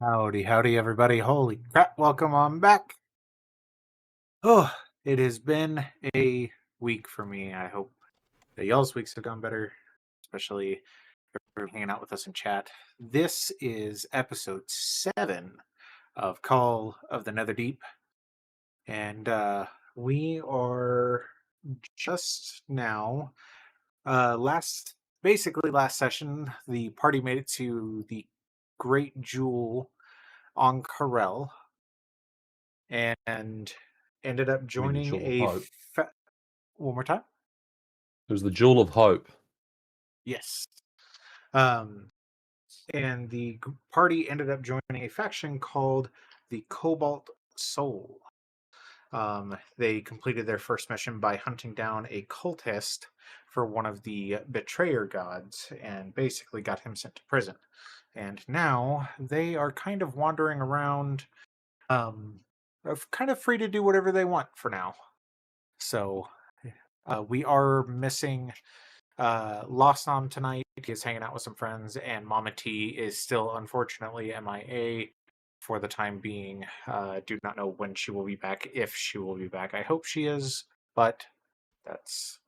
Howdy, howdy, everybody. Holy crap, welcome on back. Oh, it has been a week for me. I hope that y'all's weeks have gone better, especially for hanging out with us in chat. This is episode 7 of Call of the Netherdeep, and we are just now, basically last session, the party made it to the Great Jewel on Corel and ended up I mean, the joining Jewel of a Hope. one more time. It was the Jewel of Hope. Yes. Um, and the party ended up joining a faction called the Cobalt Soul. They completed their first mission by hunting down a cultist for one of the betrayer gods and basically got him sent to prison. And now they are kind of wandering around, kind of free to do whatever they want for now. So we are missing Lost on tonight. He's hanging out with some friends, and Mama T is still unfortunately MIA for the time being. Do not know when she will be back, if she will be back. I hope she is, but that's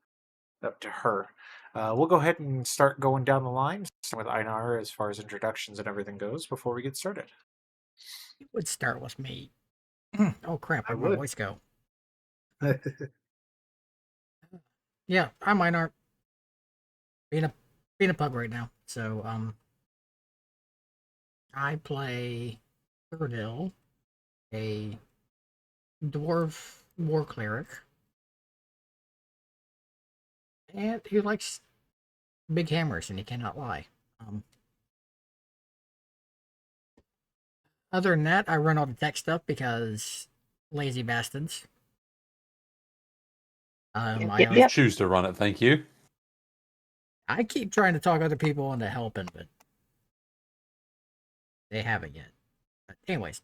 up to her. We'll go ahead and start going down the line with Einar as far as introductions and everything goes before we get started. It would start with me. Oh crap, I where'd my would. voice go? Yeah, I'm Einar. Being a pug right now. So I play Thurdil, a dwarf war cleric. And who likes big hammers, and he cannot lie. Other than that, I run all the tech stuff because lazy bastards. You choose to run it, thank you. I keep trying to talk other people into helping, but they haven't yet. But anyways.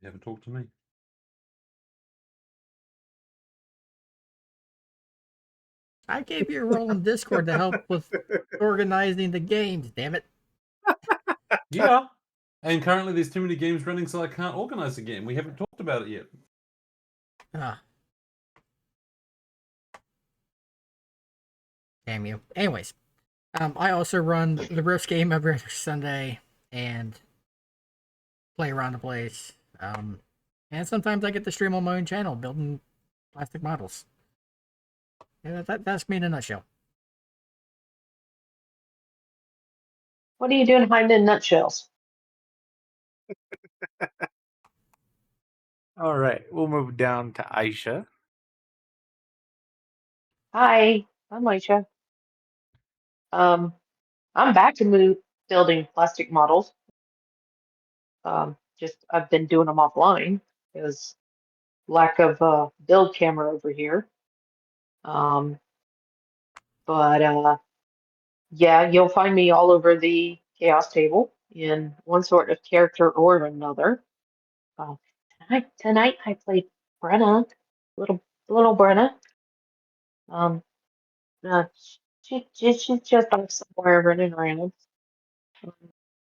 You haven't talked to me. I gave you a role in Discord to help with organizing the games, damn it. Yeah. And currently there's too many games running, so I can't organize the game. We haven't talked about it yet. Damn you. Anyways, I also run the Rifts game every other Sunday and play around the place. And sometimes I get to stream on my own channel building plastic models. Yeah, that's me in a nutshell. What are you doing hiding in nutshells? All right, we'll move down to Aisha. Hi, I'm Aisha. I'm back to building plastic models. Just I've been doing them offline because lack of build camera over here. But yeah, you'll find me all over the chaos table in one sort of character or another. Uh, tonight I played Brenna, little Brenna. Um, uh, she's just off somewhere running around.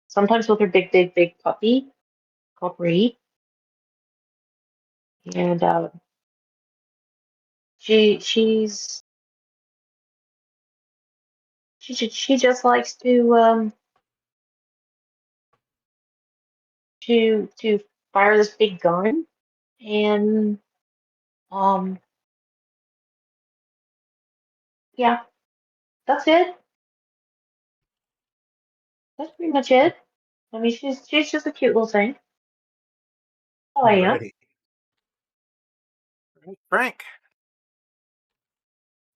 Sometimes with her big puppy called Reed, and she she just likes to fire this big gun, and um yeah, that's it. That's pretty much it. I mean, she's just a cute little thing. Oh, I am. Alrighty. Frank.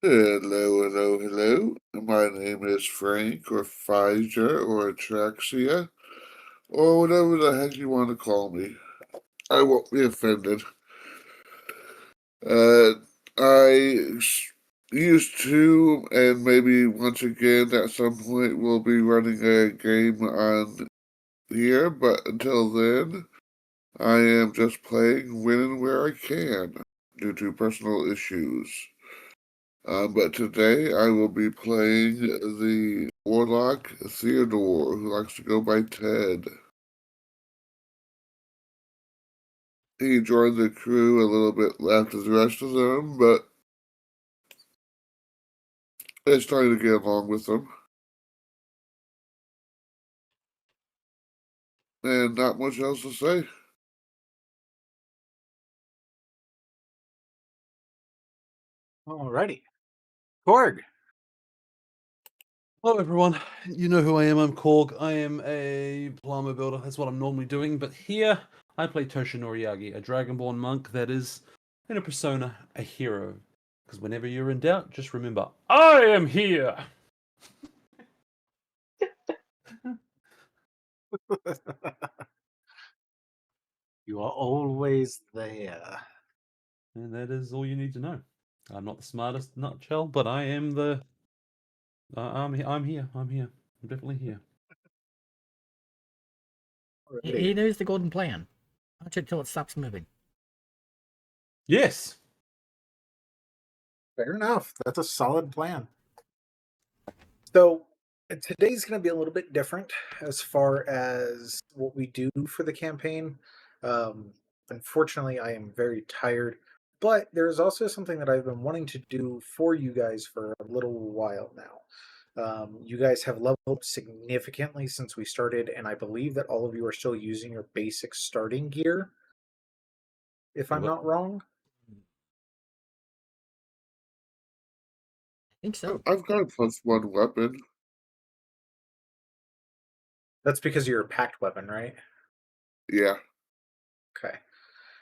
Hello. My name is Frank, or Pfizer, or Atraxia, or whatever the heck you want to call me. I won't be offended. I used to, and maybe once again at some point, will be running a game on here, but until then, I am just playing when and where I can, due to personal issues. But today I will be playing the Warlock Theodore, who likes to go by Ted. he joined the crew a little bit after the rest of them, but it's trying to get along with them. And not much else to say. Alrighty. Korg. Hello everyone, you know who I am, I'm Korg. I am a plumber builder, that's what I'm normally doing, but here I play Tosha Noriagi, a Dragonborn monk that is, in a persona, a hero. Because whenever you're in doubt, just remember, I am here! You are always there. And that is all you need to know. I'm not the smartest nutshell, but I am the... I'm here, I'm definitely here. He knows the golden plan. Watch it till it stops moving. Yes! Fair enough. That's a solid plan. So today's going to be a little bit different as far as what we do for the campaign. Unfortunately, I am very tired, but there's also something that I've been wanting to do for you guys for a little while now. You guys have leveled up significantly since we started, and I believe that all of you are still using your basic starting gear, if I'm not wrong. I think so. I've got a +1 weapon. That's because you're a packed weapon, right? Yeah. Okay.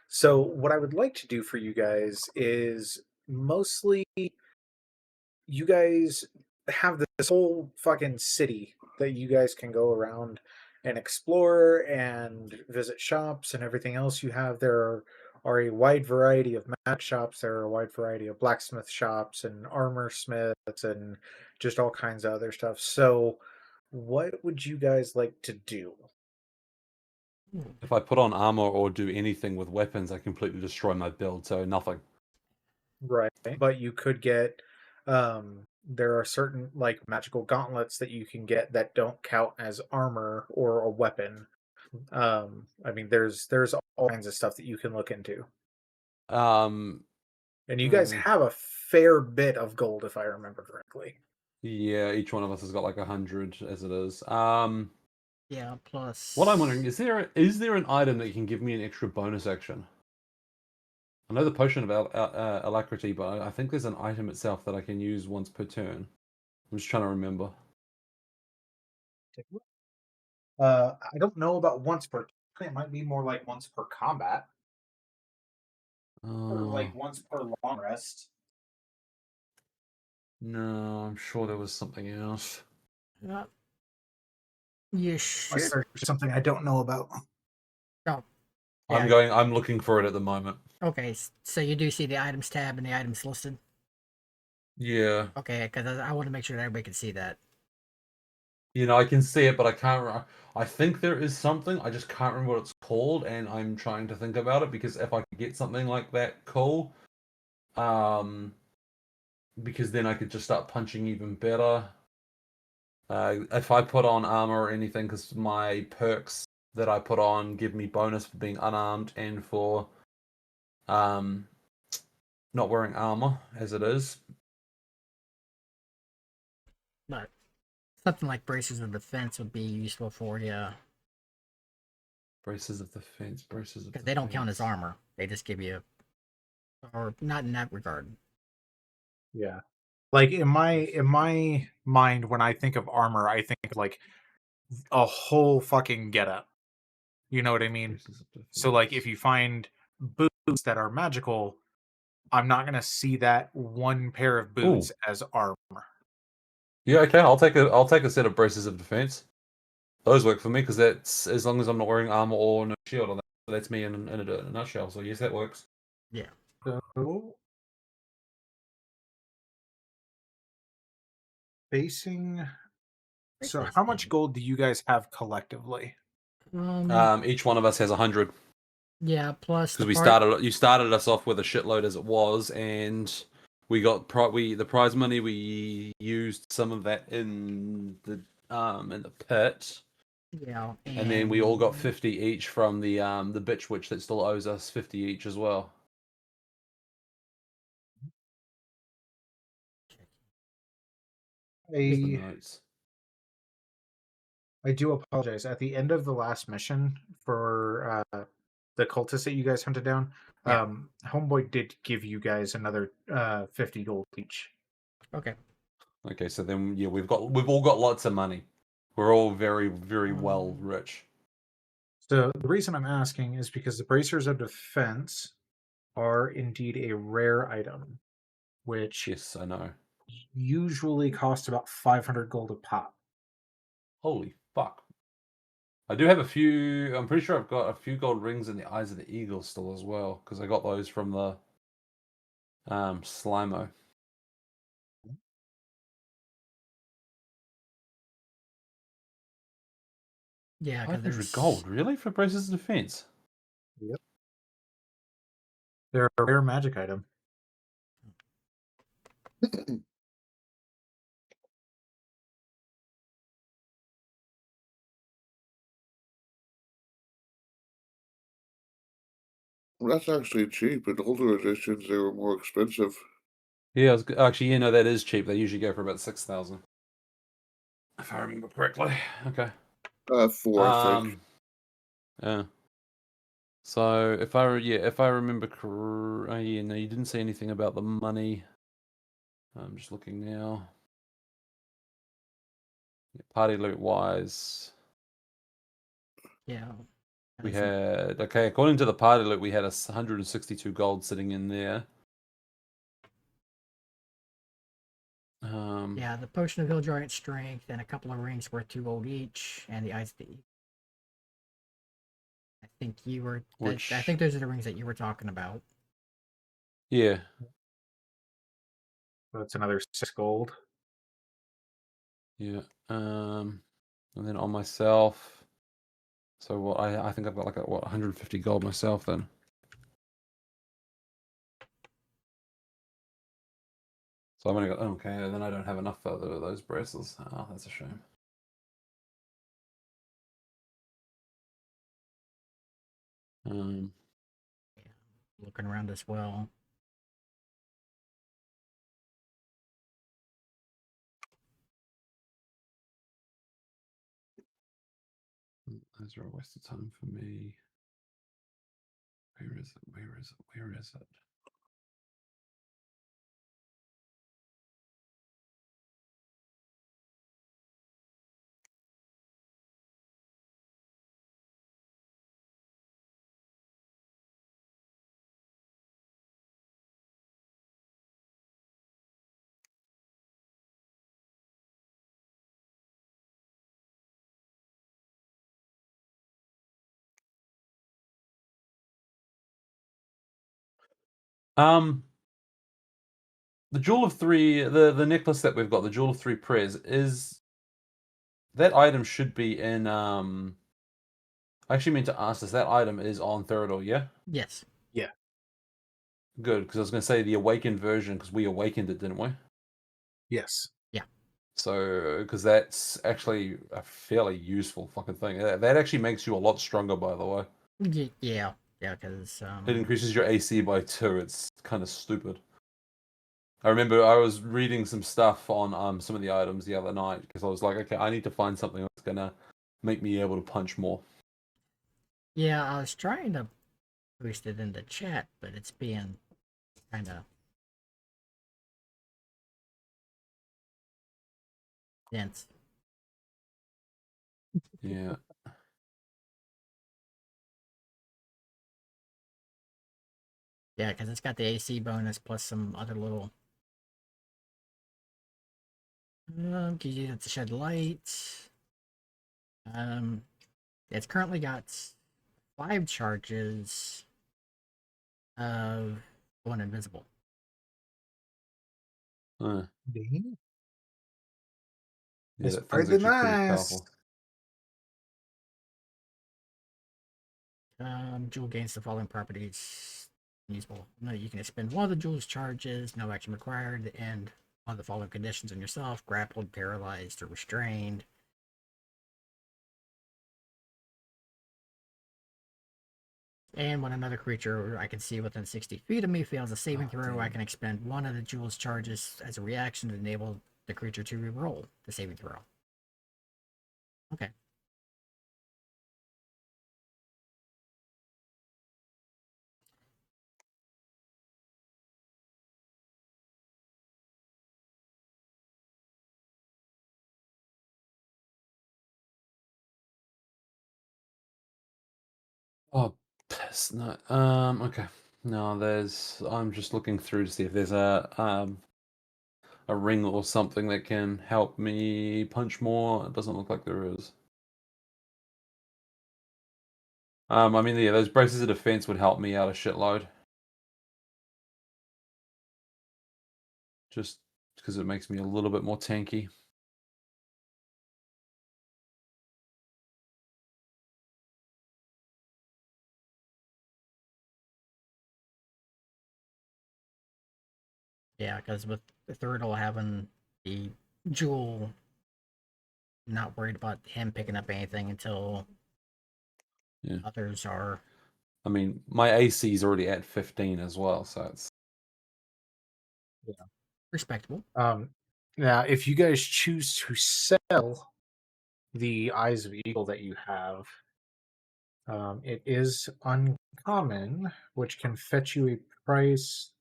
So what I would like to do for you guys is mostly you guys have this whole fucking city that you guys can go around and explore and visit shops and everything else you have. There are a wide variety of magic shops. There are a wide variety of blacksmith shops and armor smiths and just all kinds of other stuff. So what would you guys like to do? If I put on armor or do anything with weapons, I completely destroy my build, so nothing. Right. But you could get there are certain like magical gauntlets that you can get that don't count as armor or a weapon. I mean there's all kinds of stuff that you can look into. Um, And you guys have a fair bit of gold if I remember correctly. yeah, each one of us has got like 100 as it is. Yeah, plus... What I'm wondering, is there an item that can give me an extra bonus action? I know the potion about alacrity, but I think there's an item itself that I can use once per turn. I'm just trying to remember. I don't know about once per turn. It might be more like once per combat. Or like once per long rest. No, I'm sure there was something else. You should... There's something I don't know about. Oh. I'm looking for it at the moment. Okay, so you do see the items tab and the items listed? Yeah. Okay, because I want to make sure that everybody can see that. You know, I can see it, but I can't. I think there is something. I just can't remember what it's called, and I'm trying to think about it because if I could get something like that, cool. Because then I could just start punching even better. If I put on armor or anything, because my perks that I put on give me bonus for being unarmed and for not wearing armor as it is. But something like braces of defense would be useful for you. Braces of defense, braces of defense. Because they don't count as armor. They just give you... Or not in that regard. Yeah. Like in my mind, when I think of armor, I think of like a whole fucking getup. You know what I mean? So like if you find boots that are magical, I'm not gonna see that one pair of boots as armor. Yeah, okay, I'll take a set of braces of defense. Those work for me because that's as long as I'm not wearing armor or no shield on that. That's me in a nutshell. So yes, that works. Yeah. So basing. So how much gold do you guys have collectively? Each one of us has 100. Yeah, plus because you started us off with a shitload as it was, and we got the prize money. We used some of that in the pit. Yeah, And then we all got 50 each from the bitch witch that still owes us 50 each as well. Here's the notes. I do apologize. At the end of the last mission for the cultists that you guys hunted down, Yeah. Homeboy did give you guys another 50 gold each. Okay. Okay, so then yeah, we've all got lots of money. We're all very, very well rich. So the reason I'm asking is because the bracers of defense are indeed a rare item, which Yes, I know. usually cost about 500 gold a pop. Holy fuck. I do have a few. I'm pretty sure I've got a few gold rings in the eyes of the eagle still as well, because I got those from the Slimo. Yeah, because 500 there's gold, really, for braces of defense? Yep. They're a rare magic item. That's actually cheap. In older editions, they were more expensive. Yeah, actually, you know, that is cheap. They usually go for about 6,000. If I remember correctly. Okay. 4, I think. Yeah. So if I remember yeah, no, you didn't say anything about the money. I'm just looking now. Party loot wise, yeah. we had according to the party loot, we had 162 gold sitting in there. Yeah, the potion of hill giant strength and a couple of rings worth 2 gold each, and the eyes of the eagle. I think you were. I think those are the rings that you were talking about. Yeah. So that's another 6 gold. Yeah. And then on myself. So what I think I've got like 150 gold myself then. So I've only got then I don't have enough for those bracelets. Oh, that's a shame. Yeah, looking around as well. Those are a waste of time for me. Where is it? Where is it? Where is it? The Jewel of Three, the necklace that we've got, the Jewel of Three prayers, is that item should be in I actually meant to ask this. That item is on Therodor, yeah? Yes. Yeah. Good, because I was going to say the awakened version, because we awakened it, didn't we? Yes. Yeah. So, because that's actually a fairly useful fucking thing. That actually makes you a lot stronger, by the way. Yeah. Yeah, because It increases your AC by 2. It's kind of stupid. I remember I was reading some stuff on some of the items the other night because I was like, okay, I need to find something that's gonna make me able to punch more. Yeah, I was trying to boost it in the chat, but it's being kind of dense. Yeah. Yeah, because it's got the AC bonus plus some other little. Can you use it to shed light? It's currently got 5 charges of going invisible. Yeah, It's that thing's pretty actually pretty nice. powerful. Jewel gains the following properties usable. No, you can expend one of the jewel's charges, no action required, and one of the following conditions on yourself: grappled, paralyzed, or restrained. And when another creature I can see within 60 feet of me fails a saving Oh, throw, damn. I can expend one of the jewel's charges as a reaction to enable the creature to reroll the saving throw. Okay. Oh, piss, no. Okay. No, I'm just looking through to see if there's a ring or something that can help me punch more. It doesn't look like there is. I mean, yeah, those braces of defense would help me out a shitload. Just because it makes me a little bit more tanky. Yeah, because with the Thuriddle having the jewel, not worried about him picking up anything until Yeah. others are. I mean, my AC is already at 15 as well, so it's Respectable. Now, if you guys choose to sell the Eyes of Eagle that you have, it is uncommon, which can fetch you a price.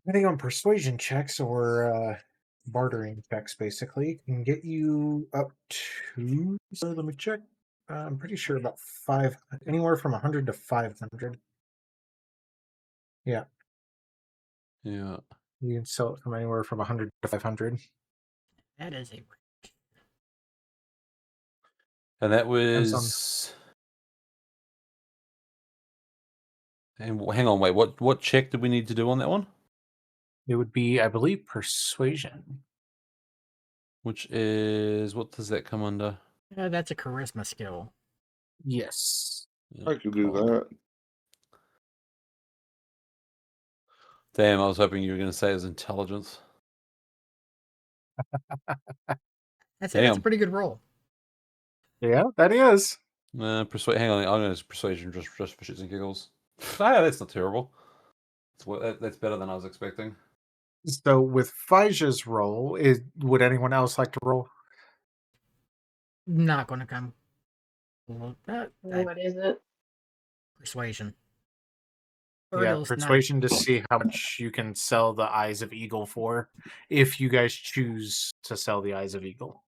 Depending on persuasion checks or bartering checks, basically, can get you up to. So let me check. I'm pretty sure about anywhere from 100 to 500. Yeah, yeah. you can sell it from anywhere from 100 to 500. That is a. And that Depends on. was. And hang on, wait. What check did we need to do on that one? It would be, I believe, persuasion. Which is what does that come under? That's a charisma skill. Yes. Yeah, I can do cool. that. Damn, I was hoping you were going to say it was intelligence. That's a Damn. pretty good roll. Yeah, that is. Hang on, I'm going to persuasion just for shits and giggles. Ah, that's not terrible. That's better than I was expecting. So with Faja's roll, would anyone else like to roll? Not going to come. Well, What is it? persuasion. Yeah, Thuriddle's not. persuasion to see how much you can sell the Eyes of Eagle for, if you guys choose to sell the Eyes of Eagle.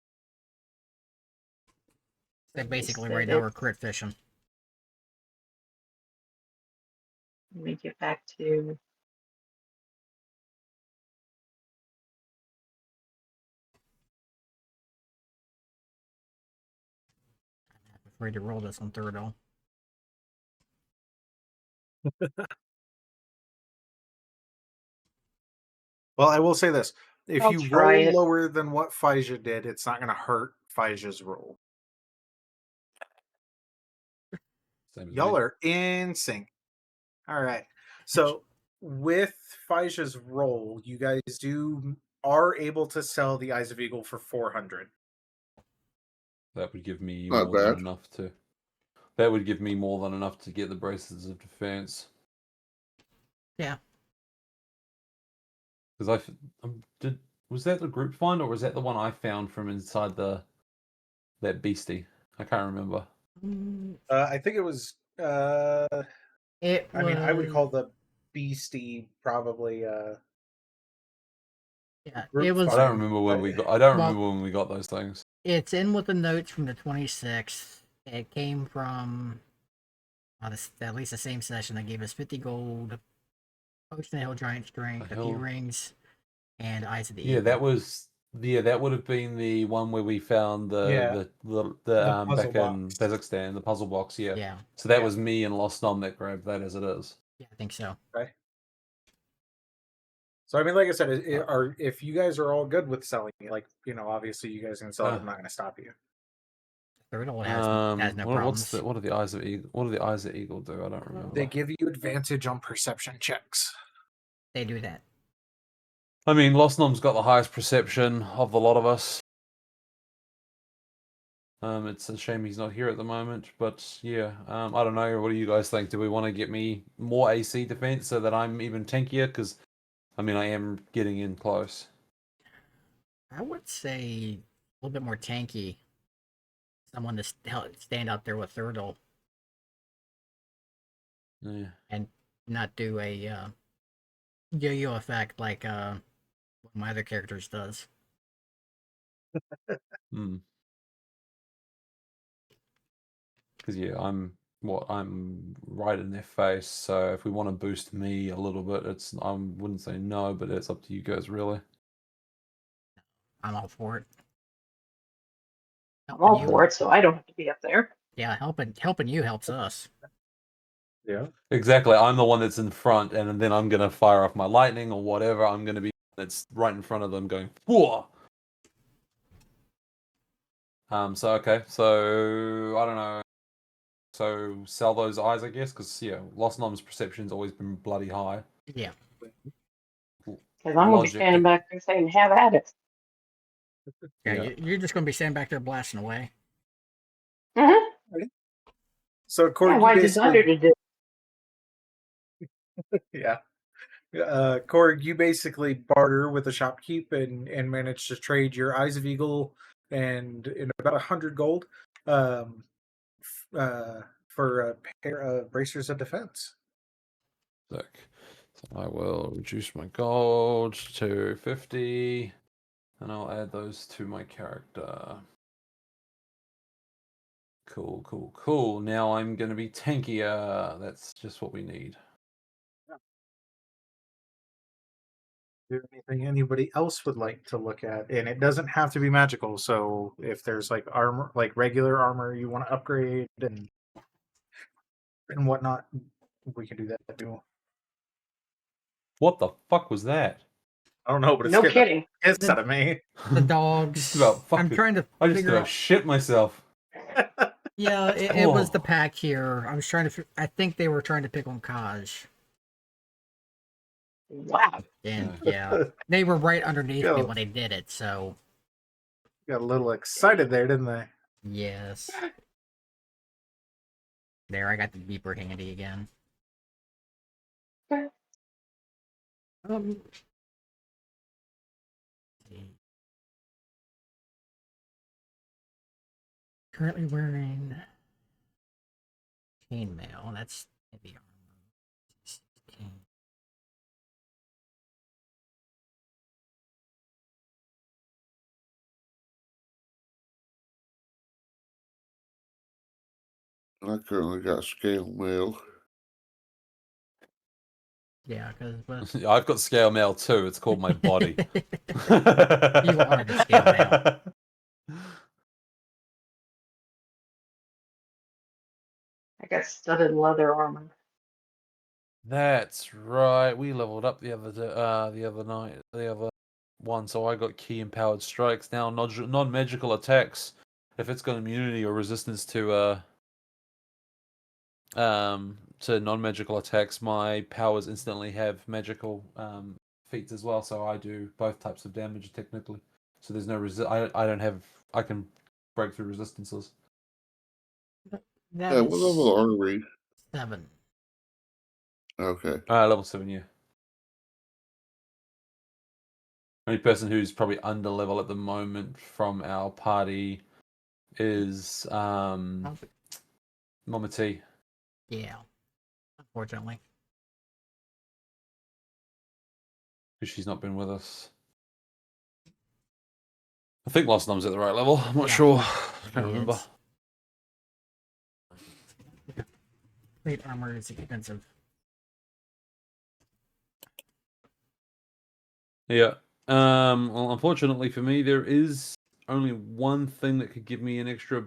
Basically, Said right now it. we're crit fishing. Let me get back to. I'm afraid to roll this on Thuriddle. Well, I will say this. If I'll you try roll it. lower than what Faja did, it's not going to hurt Faja's roll. Same as Y'all me. are in sync. All right. So with Faja's roll, you guys are able to sell the Eyes of Eagle for 400. That would give me Not more than bad. enough to. That would give me more than enough to get the braces of defense. Yeah. Because was that the group find or was that the one I found from inside that beastie? I can't remember. I think it was. It was. I mean, I would call the Beastie probably. Yeah, Group it was. I don't find, remember when but- we got. I don't Well- remember when we got those things. It's in with the notes from the 26th. It came from at least the same session that gave us 50 gold, Potion of Hill Giant Strength, a few rings, and Eyes of the Yeah, Eagle. that was. Yeah, that would have been the one where we found the puzzle back in box. Kazakhstan, the puzzle box. Yeah. Yeah. So that Yeah. was me and Lost Nom that grabbed that as it is. Yeah, I think so. Okay. So I mean, like I said, if you guys are all good with selling it, like obviously you guys can sell it. I'm not going to stop you. Thuriddle has no problems. What are the eyes of eagle? What do the eyes of eagle do? I don't remember. They give you advantage on perception checks. They do that. I mean, Lost Nom's got the highest perception of the lot of us. It's a shame he's not here at the moment, but yeah, I don't know. What do you guys think? Do we want to get me more AC defense so that I'm even tankier? Because, I mean, I am getting in close. I would say a little bit more tanky. Someone to stand out there with Thurdle Yeah. and not do a yo-yo effect like one of my other characters does. Hmm. Because yeah, I'm right in their face. So if we want to boost me a little bit, I wouldn't say no, but it's up to you guys really. I'm all for it. I'm all you, for it, so I don't have to be up there. Yeah, helping you helps us. Yeah. Exactly. I'm the one that's in front, and then I'm gonna fire off my lightning or whatever. I'm gonna be that's right in front of them, going whoa. So okay. So I don't know. So sell those eyes, I guess, because yeah, Lost Nom's perception's always been bloody high. Yeah. Because I'm going to be Logic standing back there saying, have at it. Yeah, you're just going to be standing back there blasting away. Mm-hmm. So Yeah, Korg, you why does Thunder basically to do? yeah. Korg, you basically barter with the shopkeep and manage to trade your Eyes of Eagle and in about 100 gold for a pair of bracers of defense. Sick. So I will reduce my gold to 50, and I'll add those to my character. Cool, cool, cool. Now I'm going to be tankier. That's just what we need. Is there anything anybody else would like to look at? And it doesn't have to be magical. So if there's like armor, like regular armor you want to upgrade and whatnot, we can do that too. What the fuck was that? I don't know, but it's No scared kidding. the piss out of me. The dogs. Just about I'm trying to I just figure about out. shit myself. Yeah, it was the Oh. pack here. I was trying to. I think they were trying to pick on Kaj. Wow. And yeah, they were right underneath me Go. when they did it. So Got a little excited there, didn't they? yes. There, I got the beeper handy again. Um. Currently wearing chainmail. That's heavy armor. 16. I currently got scale mail. Yeah, because I've got scale mail too. It's called my body. you are the scale mail. I got studded leather armor. That's right. We leveled up the other night, the other one. So I got key empowered strikes now. Non-magical attacks. If it's got immunity or resistance to non-magical attacks, my powers instantly have magical feats as well. So I do both types of damage technically. So there's no I don't have. I can break through resistances. That Yeah, is what level are we? 7. Okay. Level 7, yeah. Only person who's probably under level at the moment from our party is Mama T. Yeah, unfortunately. Because she's not been with us. I think Lost Nom's at the right level. I'm not sure. I can't remember. Plate armor is expensive. Yeah. Well, unfortunately for me, there is only one thing that could give me an extra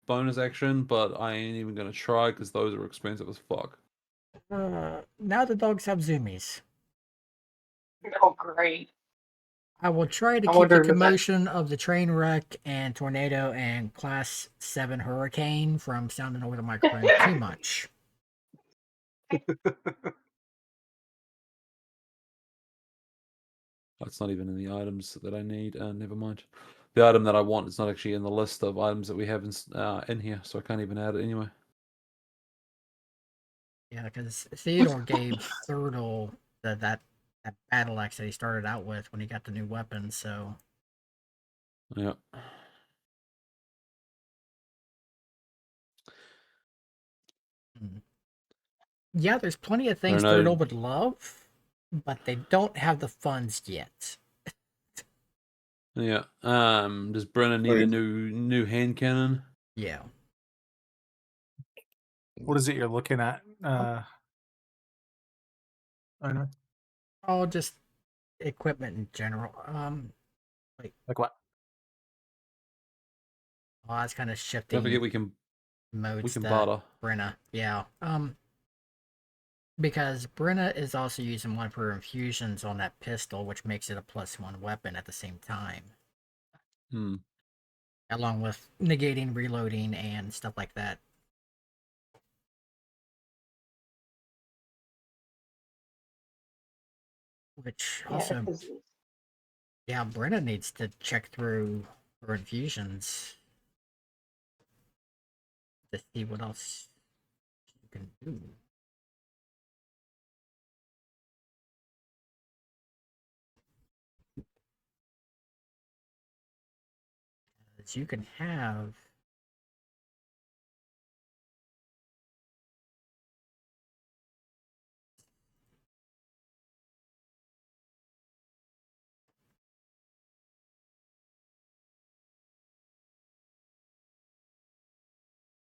bonus action, but I ain't even gonna try because those are expensive as fuck. Now the dogs have zoomies. Oh, great. I will try to I keep wonder the if that- commotion of the train wreck and tornado and class 7 hurricane from sounding over the microphone too much. That's not even in the items that I need. Never mind. the item that I want is not actually in the list of items that we have in here, so I can't even add it anyway. Yeah, because Theodore gave Thurtle that battle axe that he started out with when he got the new weapon, so Yeah. yeah, there's plenty of things know. Thurtle would love, but they don't have the funds yet. Yeah. Does Brennan need a new hand cannon? Yeah. What is it you're looking at? I know. Oh, just equipment in general. Like what? Oh, I was kind of Don't shifting forget we can modes to barter. Brenna. Yeah. Because Brenna is also using one of her infusions on that pistol, which makes it a +1 weapon at the same time. Hmm. Along with negating, reloading, and stuff like that. Which Yeah, also, 'cause yeah, Brenna needs to check through her infusions to see what else you can do. Because you can have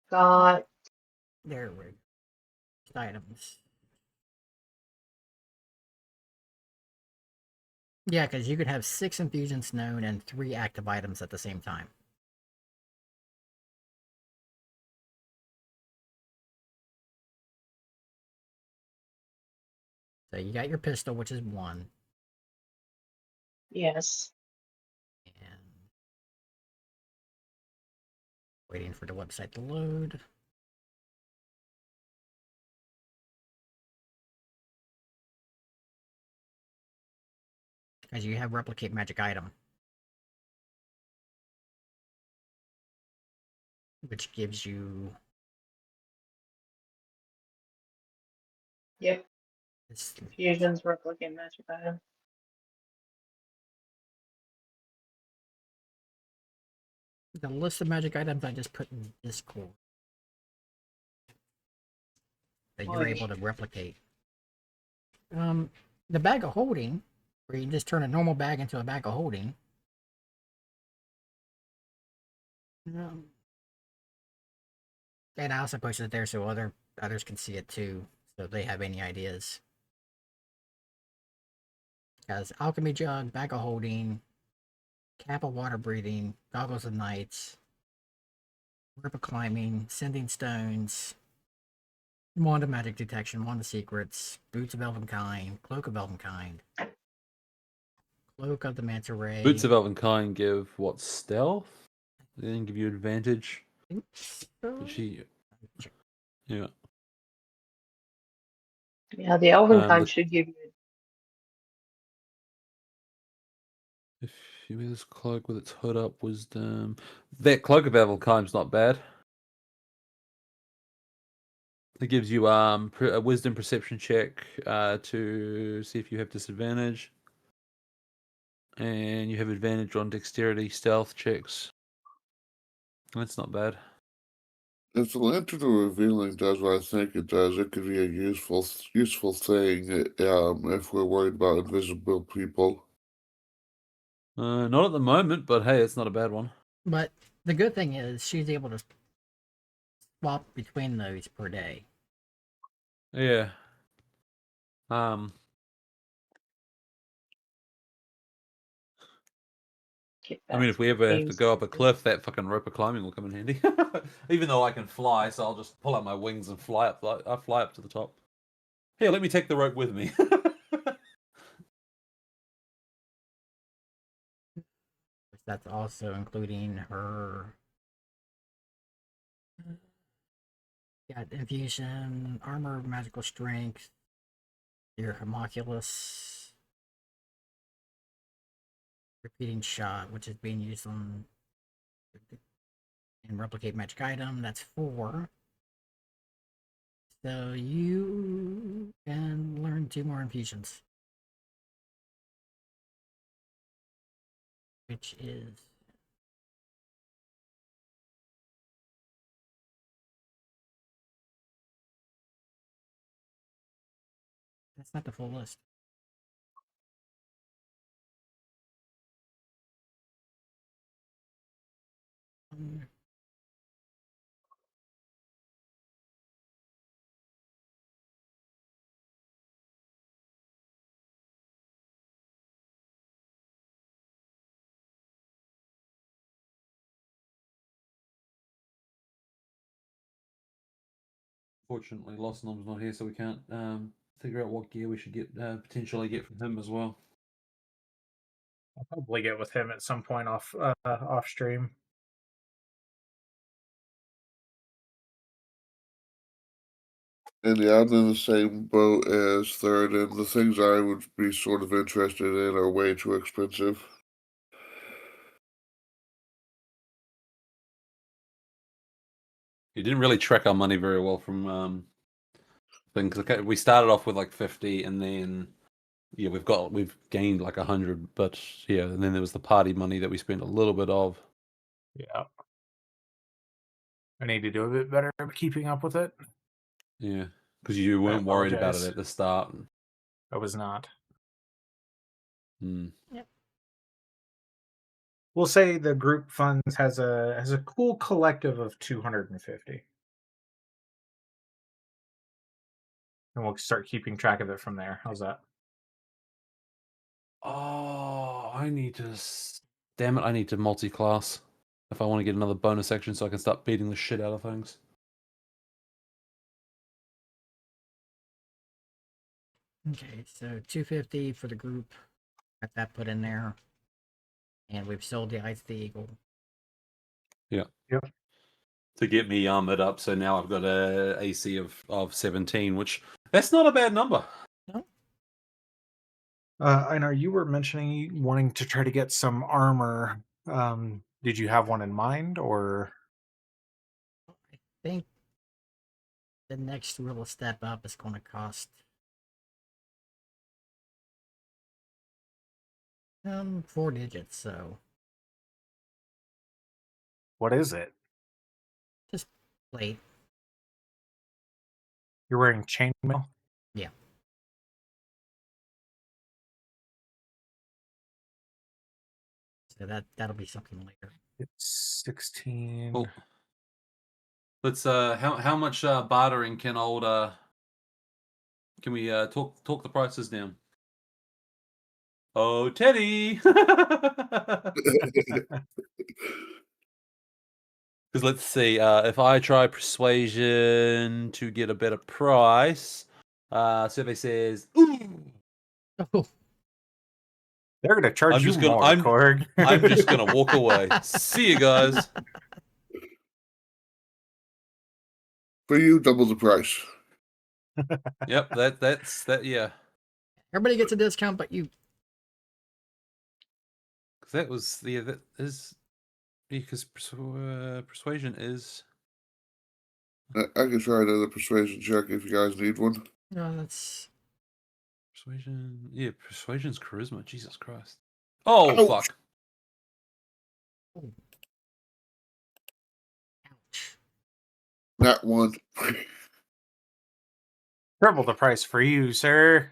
got there we items. Yeah, because you could have 6 infusions known and 3 active items at the same time. So you got your pistol, which is 1, yes. and waiting for the website to load. As you have replicate magic item, which gives you Yep. this. Fusions, replicate magic item. The list of magic items I just put in Discord that you're able to replicate. The bag of holding, where you just turn a normal bag into a bag of holding. And I also posted it there so others can see it too, so if they have any ideas. Has alchemy jug, bag of holding, cap of water breathing, goggles of knights, rope of climbing, sending stones, wand of magic detection, wand of secrets, boots of elvenkind, cloak of elvenkind, cloak of the manta ray. Boots of Elvenkind give what, stealth? They didn't give you advantage. I think so. Yeah. Yeah, the Elvenkind should give you. If you wear this cloak with its hood up, wisdom. That cloak of Elvenkind's not bad. It gives you a wisdom perception check to see if you have disadvantage. And you have advantage on dexterity stealth checks. That's not bad. If the Lantern of Revealing does what I think it does, it could be a useful thing if we're worried about invisible people. Not at the moment, but hey, it's not a bad one. But the good thing is she's able to swap between those per day. Yeah. I mean, if we ever have to go up a cliff, that fucking rope of climbing will come in handy. Even though I can fly, so I'll just pull out my wings and fly up. I fly up to the top. Here, let me take the rope with me. That's also including her infusion, armor, magical strength, your homunculus, repeating shot, which is being used on and replicate magic item. That's 4. So you can learn 2 more infusions, which is that's not the full list. Fortunately, Lost Nom's not here, so we can't figure out what gear we should get potentially get from him as well. I'll probably get with him at some point off stream. And yeah, I'm in the same boat as Third, and the things I would be sort of interested in are way too expensive. You didn't really track our money very well from things. Okay, we started off with like 50, and then yeah, we've gained like 100, but yeah, and then there was the party money that we spent a little bit of. Yeah. I need to do a bit better at keeping up with it. Yeah, because you weren't worried about it apologize. at the start. I was not. Mm. We'll say the group funds has a cool collective of 250. And we'll start keeping track of it from there. How's that? Oh, I need to. Damn it! I need to multi-class if I want to get another bonus action, so I can start beating the shit out of things. Okay, so 250 for the group. Got that put in there. And we've sold the Ice the Eagle. Yeah. Yep. To get me armored up, so now I've got a AC of 17, which that's not a bad number. No? I know you were mentioning wanting to try to get some armor. Did you have one in mind, or I think the next real step up is going to cost 4 digits, so what is it? just plate. You're wearing chainmail? Yeah. So that'll be something later. It's 16. Cool. Let's how much bartering can can we talk the prices down? Oh, Teddy. Because let's see, if I try persuasion to get a better price, survey says, ooh. Oh, They're gonna charge I'm you just gonna more, Korg. I'm just gonna walk away. See you guys. For you, double the price. Yep, that's yeah. everybody gets a discount, but you. Because that was that is because persuasion is. I can try another persuasion check if you guys need one. No, that's. Persuasion, yeah, persuasion's charisma. Jesus Christ! Oh Ouch. fuck! Ouch. That one. Triple the price for you, sir.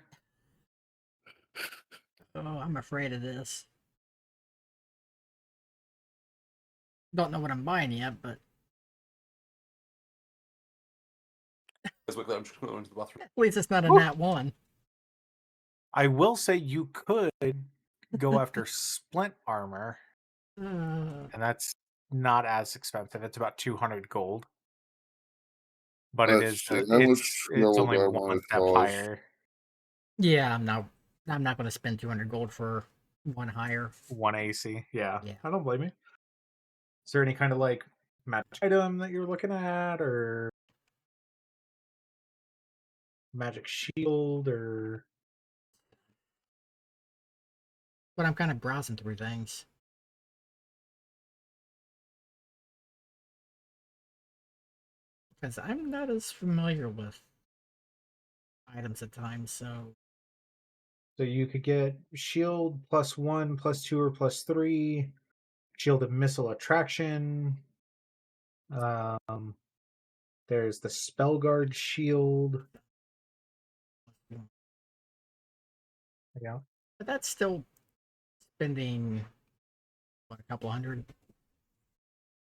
Oh, I'm afraid of this. Don't know what I'm buying yet, but I'm just going to the bathroom. at least it's not a Woo. nat 1. I will say you could go after splint armor, and that's not as expensive. It's about 200 gold. But it Let's is see. How much it's gold only do I one want to step cause? higher. Yeah, I'm not going to spend 200 gold for one higher. 1 AC. Yeah. Yeah. I don't blame you. Is there any kind of like magic item that you're looking at, or magic shield, or but I'm kind of browsing through things. Because I'm not as familiar with items at times, so So you could get shield +1, +2, or +3, shielded missile attraction. Um, there's the spell guard shield. Yeah. but that's still spending what, a couple hundred.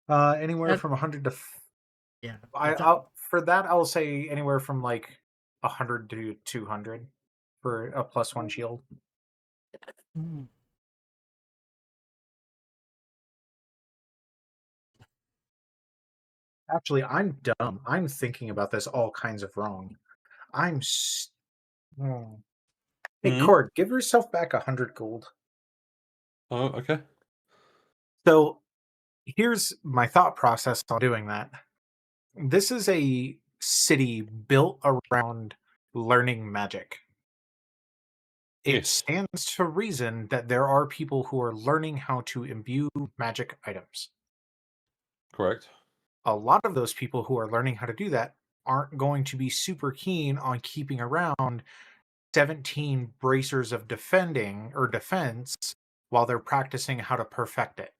Anywhere That- from 100 to Yeah, I'll for that I'll say anywhere from like 100 to 200 for a +1 shield. Hmm. Actually, I'm dumb. I'm thinking about this all kinds of wrong. I'm. Oh. Hey, Hmm? Cord, give yourself back 100 gold. Oh, okay. So here's my thought process on doing that. This is a city built around learning magic. It Yes. stands to reason that there are people who are learning how to imbue magic items. Correct. A lot of those people who are learning how to do that aren't going to be super keen on keeping around 17 bracers of defending or defense while they're practicing how to perfect it.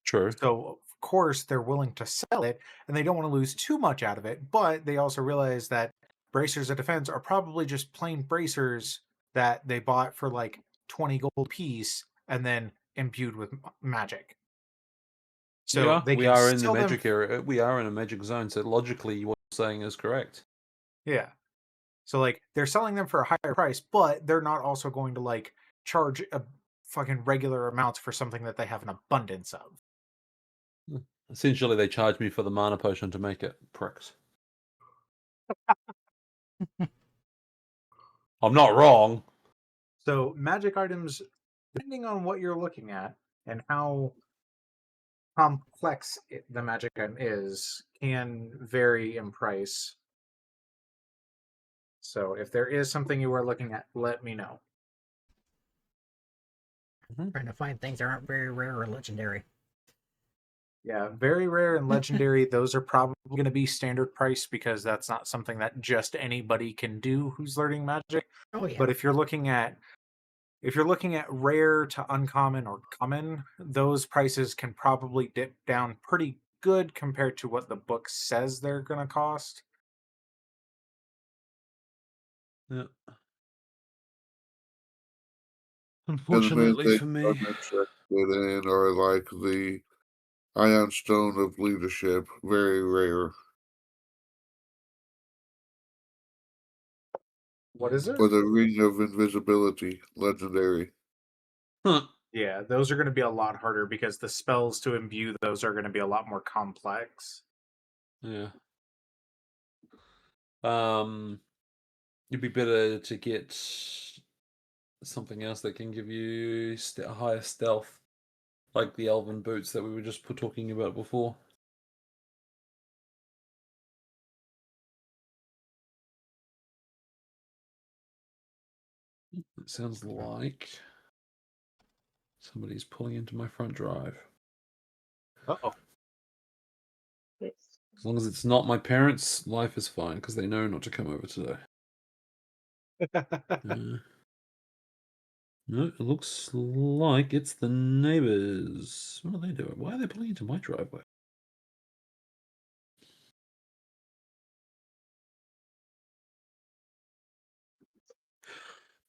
True. So, of course, they're willing to sell it and they don't want to lose too much out of it, but they also realize that bracers of defense are probably just plain bracers that they bought for like 20 gold piece and then imbued with magic. So they We can are in the sell them. magic area. We are in a magic zone, so logically what you're saying is correct. Yeah. So like they're selling them for a higher price, but they're not also going to like charge a fucking regular amounts for something that they have an abundance of. Essentially, they charge me for the mana potion to make it. Pricks. I'm not wrong. So magic items, depending on what you're looking at and how complex the magic item is, can vary in price. So if there is something you are looking at, let me know. trying to find things that aren't very rare or legendary. Yeah, very rare and legendary. Those are probably going to be standard price because that's not something that just anybody can do who's learning magic. Oh yeah. But if you're looking at rare to uncommon or common, those prices can probably dip down pretty good compared to what the book says they're going to cost. Yeah. And the main Unfortunately thing for me. I'm interested in are like the Ion Stone of Leadership, very rare. What is it? Or the Ring of Invisibility, legendary. Huh. Yeah, those are going to be a lot harder because the spells to imbue those are going to be a lot more complex. Yeah. It'd be better to get something else that can give you higher stealth, like the elven boots that we were just talking about before. It sounds like somebody's pulling into my front drive. Uh-oh. As long as it's not my parents, life is fine because they know not to come over today. No, it looks like it's the neighbors. What are they doing? Why are they pulling into my driveway?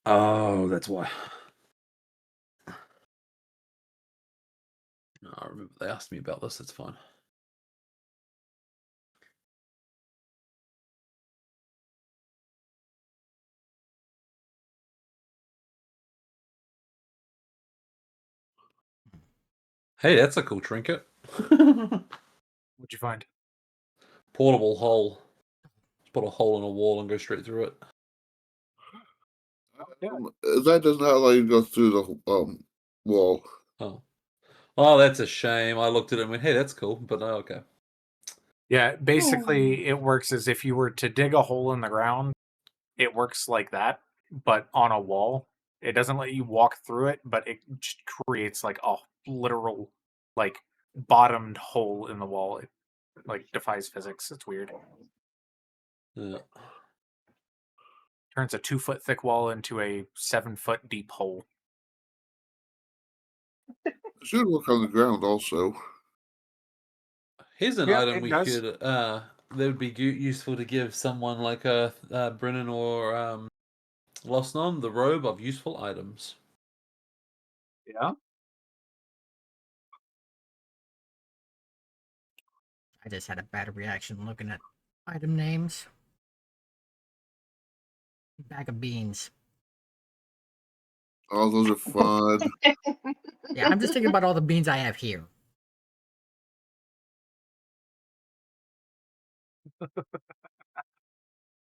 Oh, that's why. No, I remember they asked me about this. It's fine. Hey, that's a cool trinket. What'd you find? Portable hole. Just put a hole in a wall and go straight through it. That does not allow you to go through the wall. Oh, that's a shame. I looked at it and went, "Hey, that's cool," but okay. Yeah, basically it works as if you were to dig a hole in the ground. It works like that, but on a wall. It doesn't let you walk through it, but it just creates like a literal like bottomed hole in the wall. It like defies physics. It's weird. Yeah. Turns a 2-foot thick wall into a 7-foot deep hole. It should work on the ground also. Here's an Yeah, item it we does. could that would be useful to give someone like a Brennan or Lost Nom, the robe of useful items. Yeah. I just had a bad reaction looking at item names. Bag of beans. Oh, those are fun. Yeah, I'm just thinking about all the beans I have here.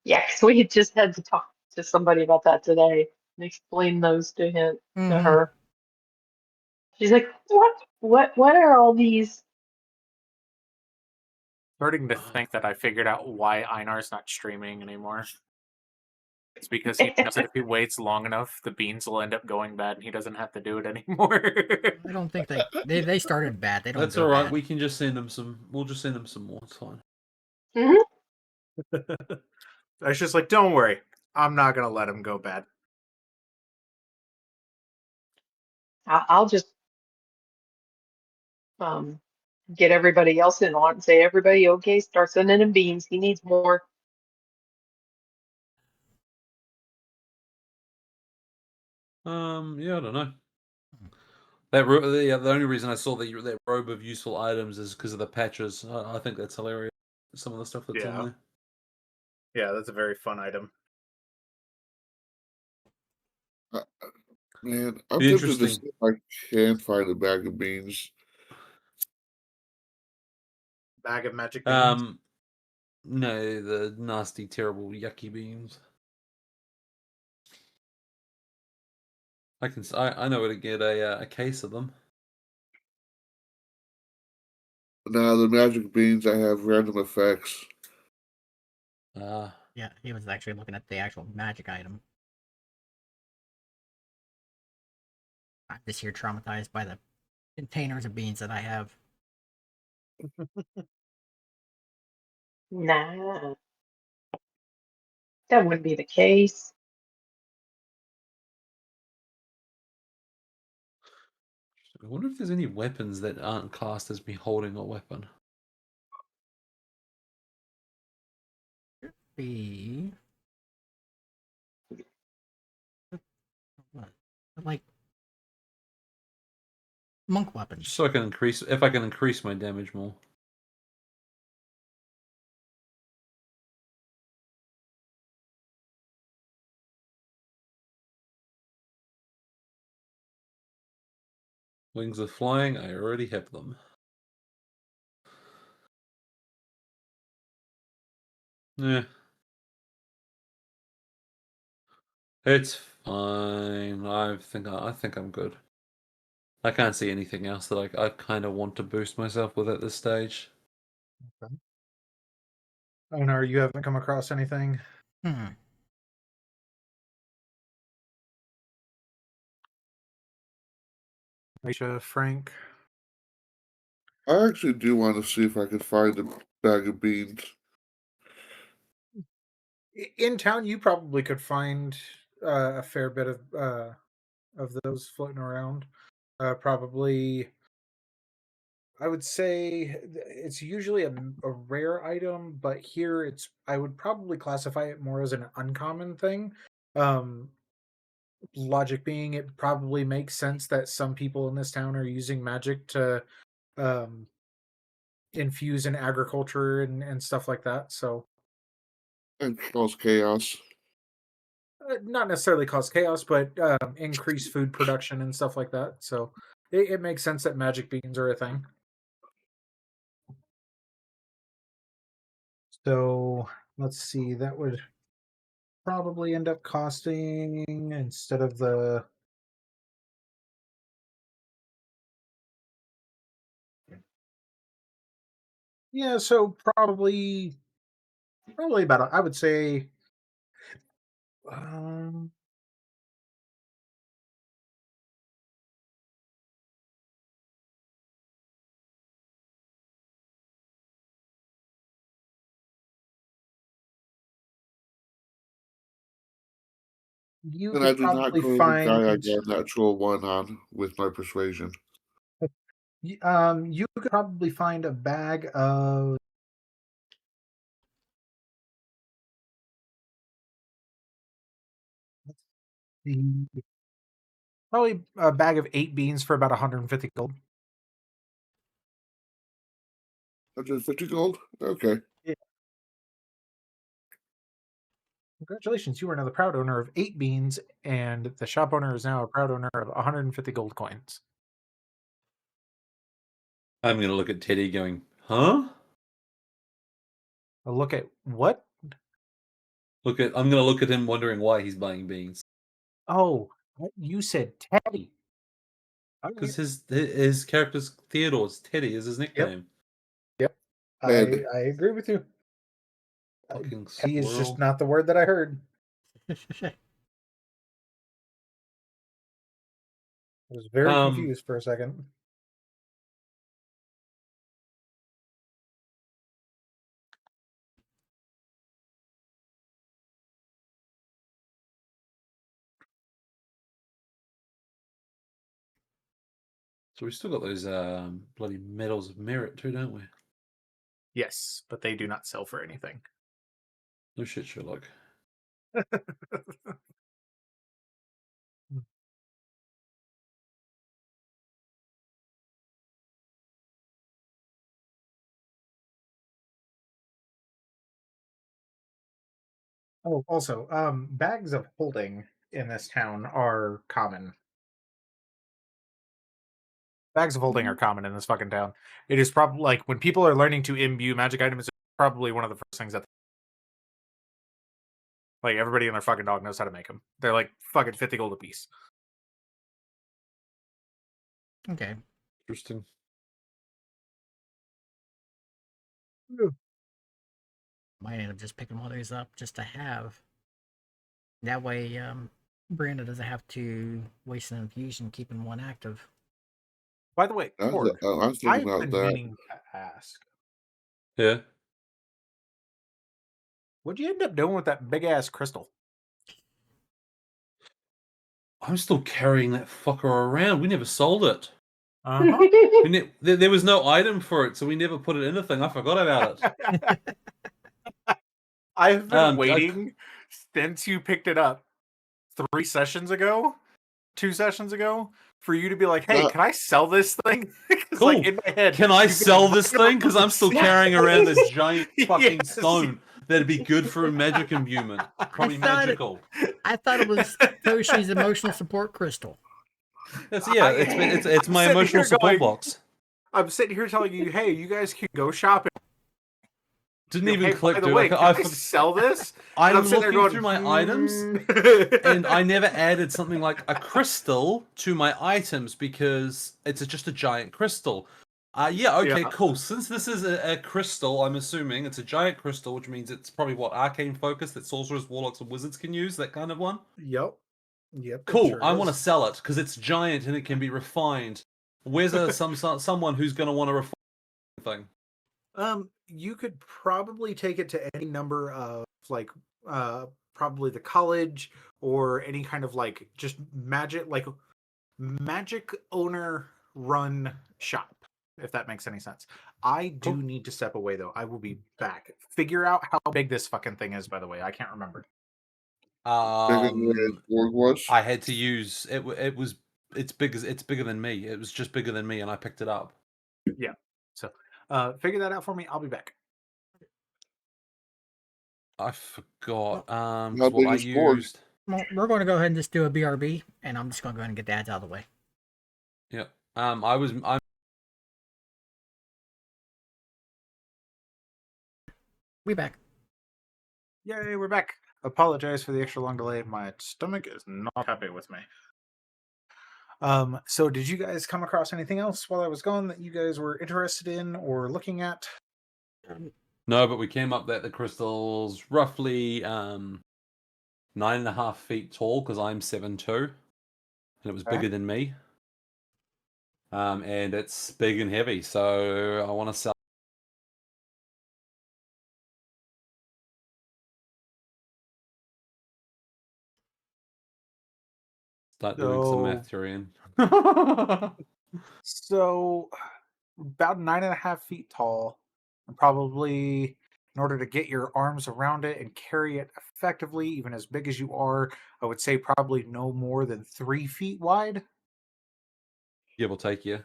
Yeah, because we just had to talk to somebody about that today and explain those to him to Mhm. her. She's like, what are all these? Starting to think that I figured out why Einar's not streaming anymore. It's because he knows that if he waits long enough, the beans will end up going bad and he doesn't have to do it anymore. I don't think they started bad. They don't That's go all right. bad. We can just send them some. We'll just send them some more. It's fine. Mhm. I was just like, don't worry. I'm not going to let him go bad. I'll just get everybody else in on it and say, everybody, okay, start sending him beans. He needs more. Yeah, I don't know. The only reason I saw that robe of useful items is because of the patches. I think that's hilarious. Some of the stuff that's in Yeah. there. Yeah, that's a very fun item. Man, I'm Be tempted to interesting. see if I can find a bag of beans. Bag of magic beans. No, the nasty, terrible, yucky beans. I know where to get a case of them. Now, the magic beans, I have random effects. Yeah, he was actually looking at the actual magic item. I'm just here traumatized by the containers of beans that I have. Nah, that wouldn't be the case. I wonder if there's any weapons that aren't classed as me holding a weapon. Be what? Like monk weapons. Just so I can if I can increase my damage more. Wings of flying, I already have them. Yeah. It's fine. I think I'm good. I can't see anything else that I kind of want to boost myself with at this stage. Okay. Einar, you haven't come across anything? Hmm. Aisha, Frank? I actually do want to see if I can find a bag of beans. In town, you probably could find a fair bit of those floating around. Probably, I would say it's usually a rare item, but here I would probably classify it more as an uncommon thing. Um, Logic being, it probably makes sense that some people in this town are using magic to um, infuse in agriculture and stuff like that. So, And cause chaos. not necessarily cause chaos, but increase food production and stuff like that. So, it makes sense that magic beans are a thing. So, let's see, that would probably end up costing instead of the yeah, so probably about I would say um You And I could do not probably go with the guy I find. got a natural 1 on with my persuasion. You could probably find a bag of. The Probably a bag of 8 beans for about 150 gold. 150 gold? Okay. Yeah. Congratulations, you are now the proud owner of 8 beans, and the shop owner is now a proud owner of 150 gold coins. I'm going to look at Teddy going, huh? A look at what? I'm going to look at him wondering why he's buying beans. Oh, you said Teddy. Because his character's Theodore's Teddy is his nickname. Yep. Ted. I agree with you. Fucking Teddy is just squirrel. not the word that I heard. I was very confused for a second. So we still got those bloody medals of merit too, don't we? Yes, but they do not sell for anything. No shit, Sherlock. Oh, also, bags of holding in this town are common. Bags of holding are common in this fucking town. It is probably like when people are learning to imbue magic items, it's probably one of the first things that like everybody and their fucking dog knows how to make them. They're like fucking 50 gold a piece. Okay. Interesting. Might end up just picking one of these up just to have. That way, Brenda doesn't have to waste an infusion keeping one active. By the way, I Cord, was thinking I've about been that. meaning to ask, Yeah. what'd you end up doing with that big ass crystal? I'm still carrying that fucker around. We never sold it. Uh-huh. There was no item for it, so we never put it in the thing. I forgot about it. I've been waiting since you picked it up 2 sessions ago, for you to be like, "Hey, can I sell this thing?" Because Cool. like in my head, Can I you've been sell this working thing? Because I'm still on- carrying around this giant fucking Yes. stone that'd be good for a magic imbuement. Probably magical. I thought it was Toshi's emotional support crystal. It's my sitting emotional here support going- box. I'm sitting here telling you, "Hey, you guys can go shopping." Didn't even Hey, click, by the dude. way, can I sell this? And I'm sitting there looking going, through my items, and I never added something like a crystal to my items because it's just a giant crystal. Okay, cool. Since this is a crystal, I'm assuming it's a giant crystal, which means it's probably what arcane focus that sorcerers, warlocks, and wizards can use. That kind of one. Yep. Cool. I want to sell it because it's giant and it can be refined. Where's someone who's going to want to refine thing? You could probably take it to any number of like probably the college or any kind of like just magic owner run shop, if that makes any sense. I do need to step away though. I will be back. Figure out how big this fucking thing is, by the way. I can't remember. Bigger than the org was? I had to use it. It's bigger than me. It was just bigger than me, and I picked it up. Yeah. So figure that out for me. I'll be back. I forgot. How What big I is Korg? used. Well, we're going to go ahead and just do a BRB, and I'm just going to go ahead and get the ads out of the way. Yeah. I'm We back. Yay, we're back. Apologize for the extra long delay. My stomach is not happy with me. So did you guys come across anything else while I was gone that you guys were interested in or looking at? No, but we came up that the crystal's roughly 9.5 feet tall because I'm 7'2", and it was bigger than me. And it's big and heavy, so I want to sell. Start doing some math, So, Tyrion. so about 9.5 feet tall, and probably in order to get your arms around it and carry it effectively, even as big as you are, I would say probably no more than 3 feet wide. Give or take, yeah.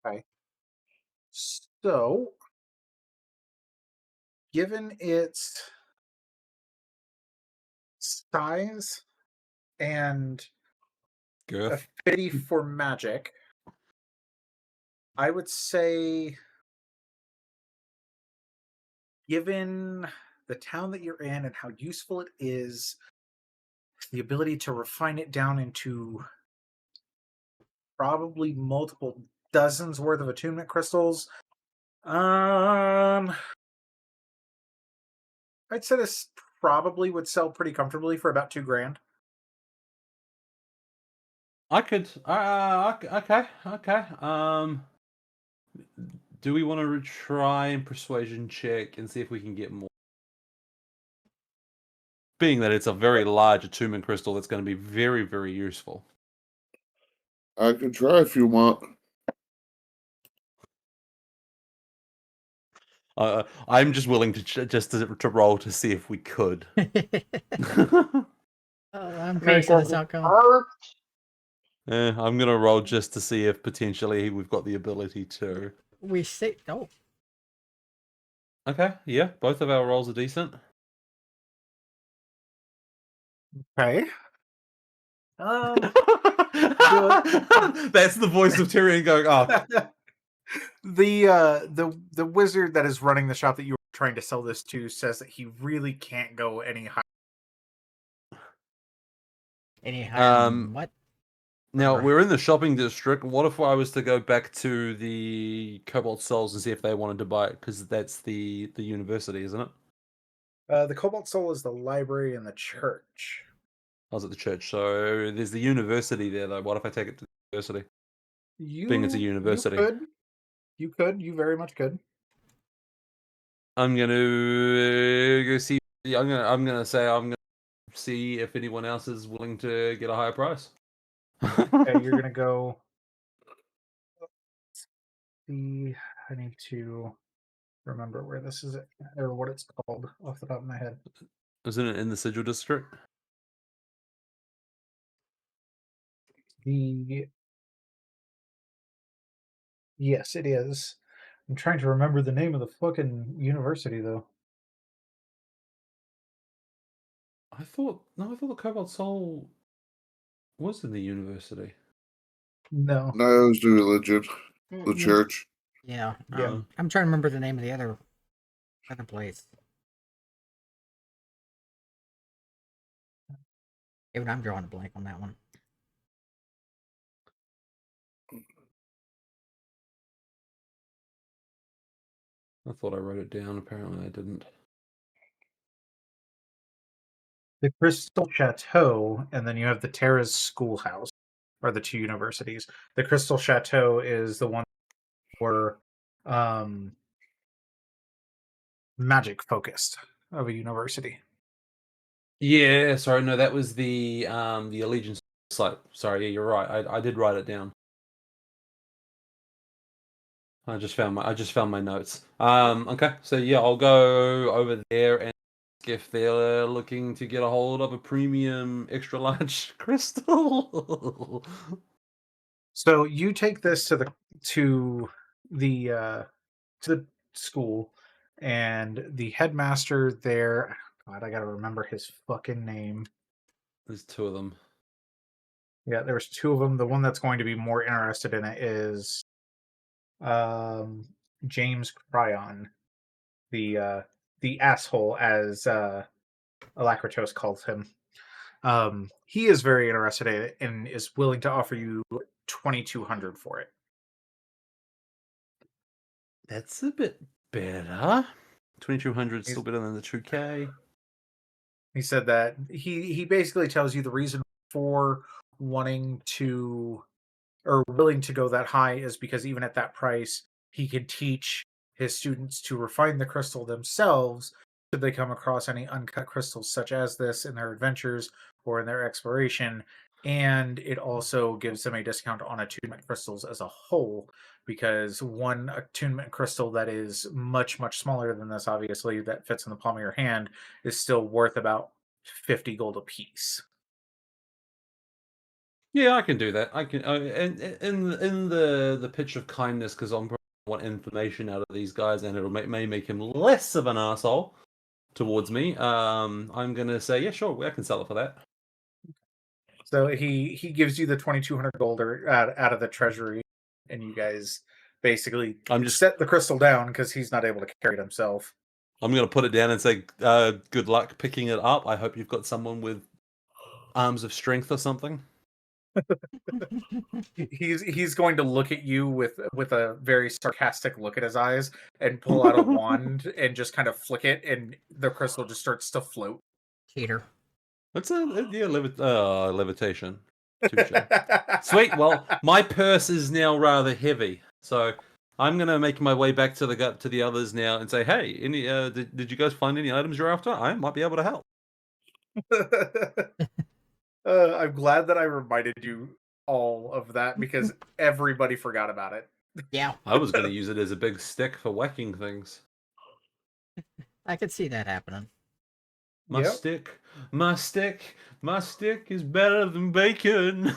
Okay. So, given its size and Girth. affinity for magic, I would say, given the town that you're in and how useful it is, the ability to refine it down into probably multiple dozens worth of attunement crystals. I'd say this probably would sell pretty comfortably for about $2,000. I could. Okay. Do we want to try and persuasion check and see if we can get more? Being that it's a very large attunement crystal, that's going to be very, very useful. I can try if you want. I'm just willing to roll to see if we could. I'm I mean, curious of does this it outcome. hurt? I'm gonna roll just to see if potentially we've got the ability to. We say oh. Okay, yeah, both of our rolls are decent. Okay. That's the voice of Tyrion going, "Oh, the wizard that is running the shop that you were trying to sell this to says that he really can't go any higher. Any higher than Um, what? Now Or- we're in the shopping district. What if I was to go back to the Cobalt Souls and see if they wanted to buy it? Because that's the university, isn't it? The Cobalt Soul is the library and the church. I was at the church, so there's the university there. Though, what if I take it to the university? Being it's a university, You very much could. I'm gonna go see. I'm gonna say I'm gonna see if anyone else is willing to get a higher price. Okay, you're gonna go. See, I need to remember where this is or what it's called off the top of my head. Isn't it in the Sigil district? Yes, it is. I'm trying to remember the name of the fucking university though. I thought the Cobalt Soul was in the university. No. No, it was the religion, the Mm, church. Yeah. Yeah. I'm trying to remember the name of the other place. Even I'm drawing a blank on that one. I thought I wrote it down. Apparently, I didn't. The Crystal Chateau, and then you have the Terra's Schoolhouse, are the two universities. The Crystal Chateau is the one where magic focused of a university. Yeah, sorry, no, that was the Allegiance site. Sorry, yeah, you're right. I did write it down. I just found my notes. Okay, so yeah, I'll go over there and ask if they're looking to get a hold of a premium extra large crystal. So you take this to the school, and the headmaster there. God, I gotta remember his fucking name. There's two of them. Yeah, there's two of them. The one that's going to be more interested in it is James Cryon, the asshole, as Alacritos calls him. He is very interested in it and is willing to offer you 2,200 for it. That's a bit better. 2,200 is still He's- better than the 2K. He said that he basically tells you the reason for wanting to or willing to go that high is because even at that price, he can teach his students to refine the crystal themselves should they come across any uncut crystals such as this in their adventures or in their exploration, And it also gives them a discount on attunement crystals as a whole, because one attunement crystal that is much, much smaller than this, obviously, that fits in the palm of your hand, is still worth about 50 gold apiece. Yeah, I can do that. I can, in the pitch of kindness, because I'm probably want information out of these guys, and it'll may make him less of an asshole towards me. I'm gonna say, yeah, sure, I can sell it for that. So he gives you the 2,200 gold out of the treasury, and you guys basically set the crystal down because he's not able to carry it himself. I'm gonna put it down and say, good luck picking it up. I hope you've got someone with arms of strength or something. He's going to look at you with a very sarcastic look at his eyes and pull out a wand and just kind of flick it, and the crystal just starts to float. Cheater. That's levitation. Sweet. Well, my purse is now rather heavy, so I'm gonna make my way back to the others now and say, hey, any did you guys find any items you're after? I might be able to help. I'm glad that I reminded you all of that, because everybody forgot about it. Yeah. I was going to use it as a big stick for whacking things. I could see that happening. My stick is better than bacon.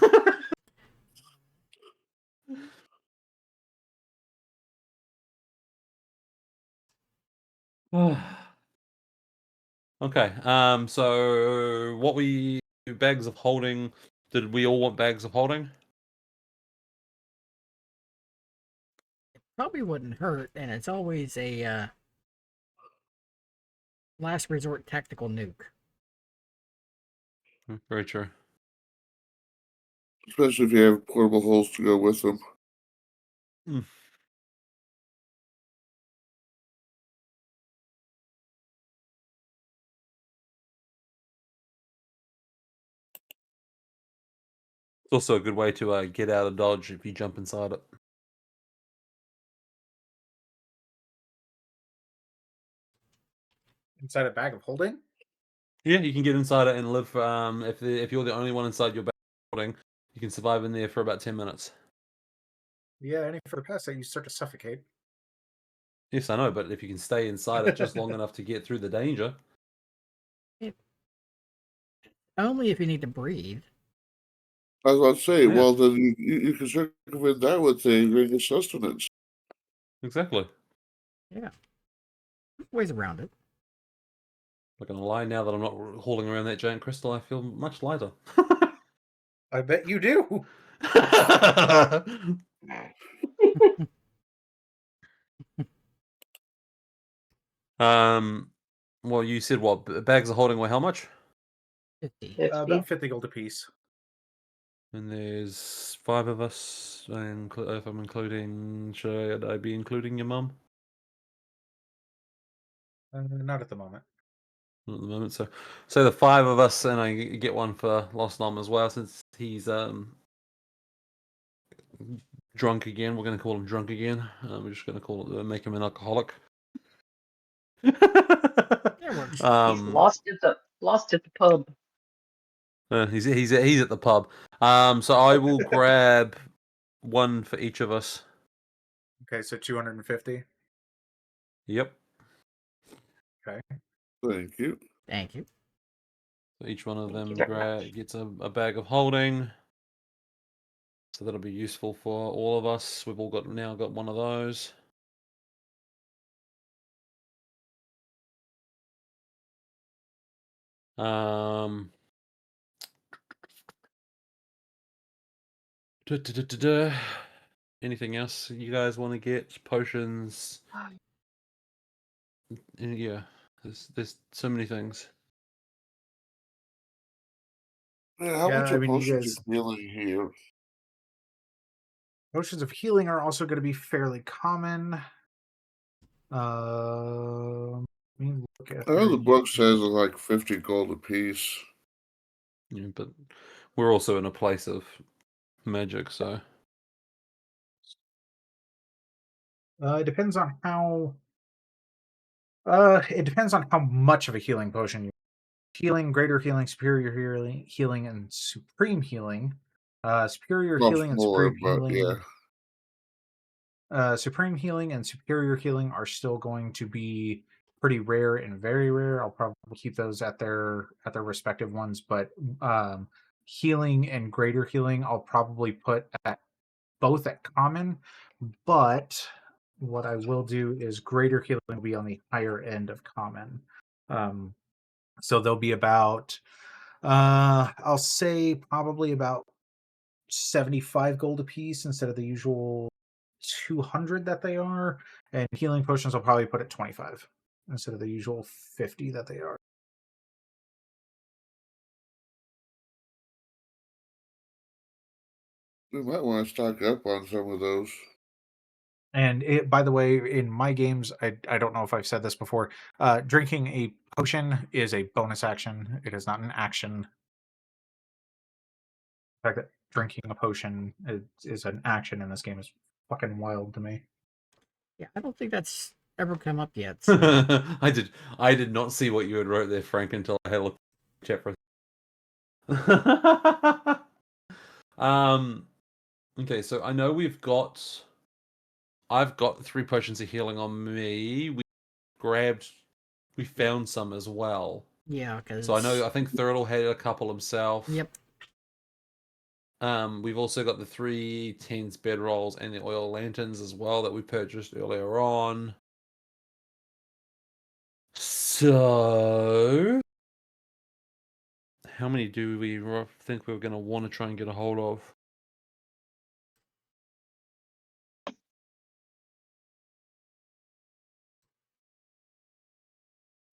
Okay. So what bags of holding? Did we all want bags of holding? It probably wouldn't hurt, and it's always a last resort tactical nuke. Very true. Especially if you have portable holes to go with them. It's also a good way to get out of dodge if you jump inside it. Inside a bag of holding? Yeah, you can get inside it and live. If you're the only one inside your bag of holding, you can survive in there for about 10 minutes. Yeah, any further past that, you start to suffocate. Yes, I know, but if you can stay inside it just long enough to get through the danger. Only if you need to breathe. I was about to say, well, then you can circumvent that with a ring of sustenance. Exactly. Yeah. Ways around it. Not gonna lie, now that I'm not hauling around that giant crystal, I feel much lighter. I bet you do. Well, you said what? Bags of holding were how much? 50. About 50 gold apiece. And there's 5 of us, and if I'm including, should I be including your mum? Not at the moment. Not at the moment. So the 5 of us, and I get one for Lost Nom as well, since he's drunk again. We're going to call him drunk again. We're just going to call it make him an alcoholic. It works. He's lost at the pub. He's at the pub. So I will grab one for each of us. Okay, so 250. Yep. Okay. Thank you. Thank you. So each one of them Thank you gets a bag of holding. So that'll be useful for all of us. We've all now got one of those. Anything else you guys want to get? Potions? Yeah, there's so many things. Yeah, how much I are mean, you potions guys- of healing here? Potions of healing are also going to be fairly common. Let me look at I know the book says it's like 50 gold apiece. Yeah, but we're also in a place of magic, so. It depends on how. It depends on how much of a healing potion you. healing, greater healing, superior healing, and supreme healing. Superior Much healing and more, supreme but yeah. healing. Supreme healing and superior healing are still going to be pretty rare and very rare. I'll probably keep those at their respective ones, but healing and greater healing I'll probably put at both at common. But what I will do is greater healing will be on the higher end of common. So they'll be about I'll say probably about 75 gold apiece instead of the usual 200 that they are, and healing potions I'll probably put at 25 instead of the usual 50 that they are. We might want to stock up on some of those. And it, by the way, in my games, I don't know if I've said this before, drinking a potion is a bonus action. It is not an action. The fact that drinking a potion is an action in this game is fucking wild to me. Yeah, I don't think that's ever come up yet. So. I did not see what you had wrote there, Frank, until I had a look at the chat for a okay, so I know I've got 3 potions of healing on me. We found some as well. Yeah, because So I think Thurtle had a couple himself. Yep. We've also got the 3 tens bedrolls and the oil lanterns as well that we purchased earlier on. So how many do we think we're going to want to try and get a hold of?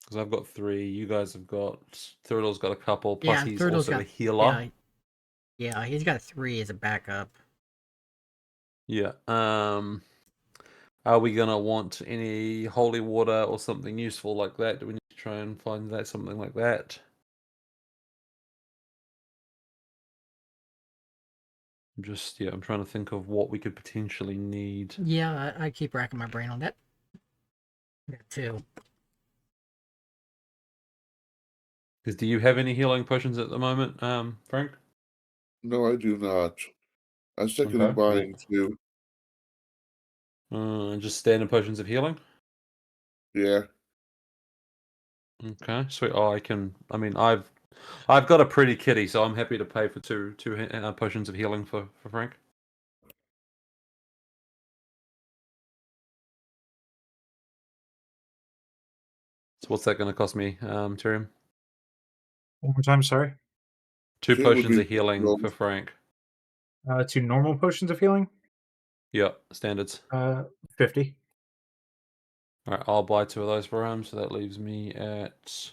Because I've got 3. You guys have got... Thurtle's got a couple. Plus he's Turtle's also got a healer. Yeah, he's got 3 as a backup. Yeah. Are we going to want any holy water or something useful like that? Do we need to try and find that something like that? I'm trying to think of what we could potentially need. Yeah, I keep racking my brain on that. Too. Because do you have any healing potions at the moment, Frank? No, I do not. I'm second in buying too. Just standard potions of healing? Yeah. Okay, sweet. Oh, I've got a pretty kitty, so I'm happy to pay for two potions of healing for Frank. So what's that going to cost me, Tyrion? One more time, sorry. 2 Two would potions be of healing gold. for Frank. 2 normal potions of healing. Yeah, standards. 50. All right, I'll buy 2 of those for him, so that leaves me at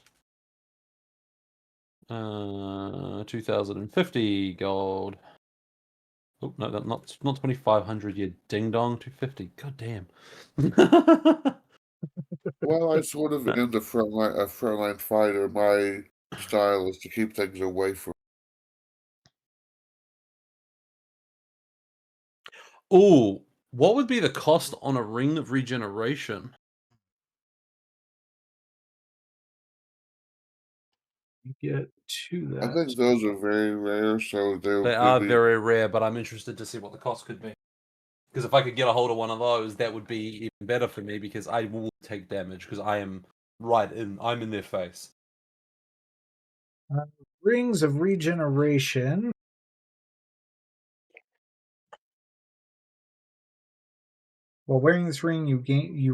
2,050 gold. Oh no, not 2,500. You ding dong, 250. God damn. Well, I sort of am a frontline fighter. My style is to keep things away from. Oh, what would be the cost on a ring of regeneration? Get to that. I think those are very rare, so They are very rare, but I'm interested to see what the cost could be. Because if I could get a hold of one of those, that would be even better for me because I will take damage because I'm in their face. Rings of regeneration. While wearing this ring, you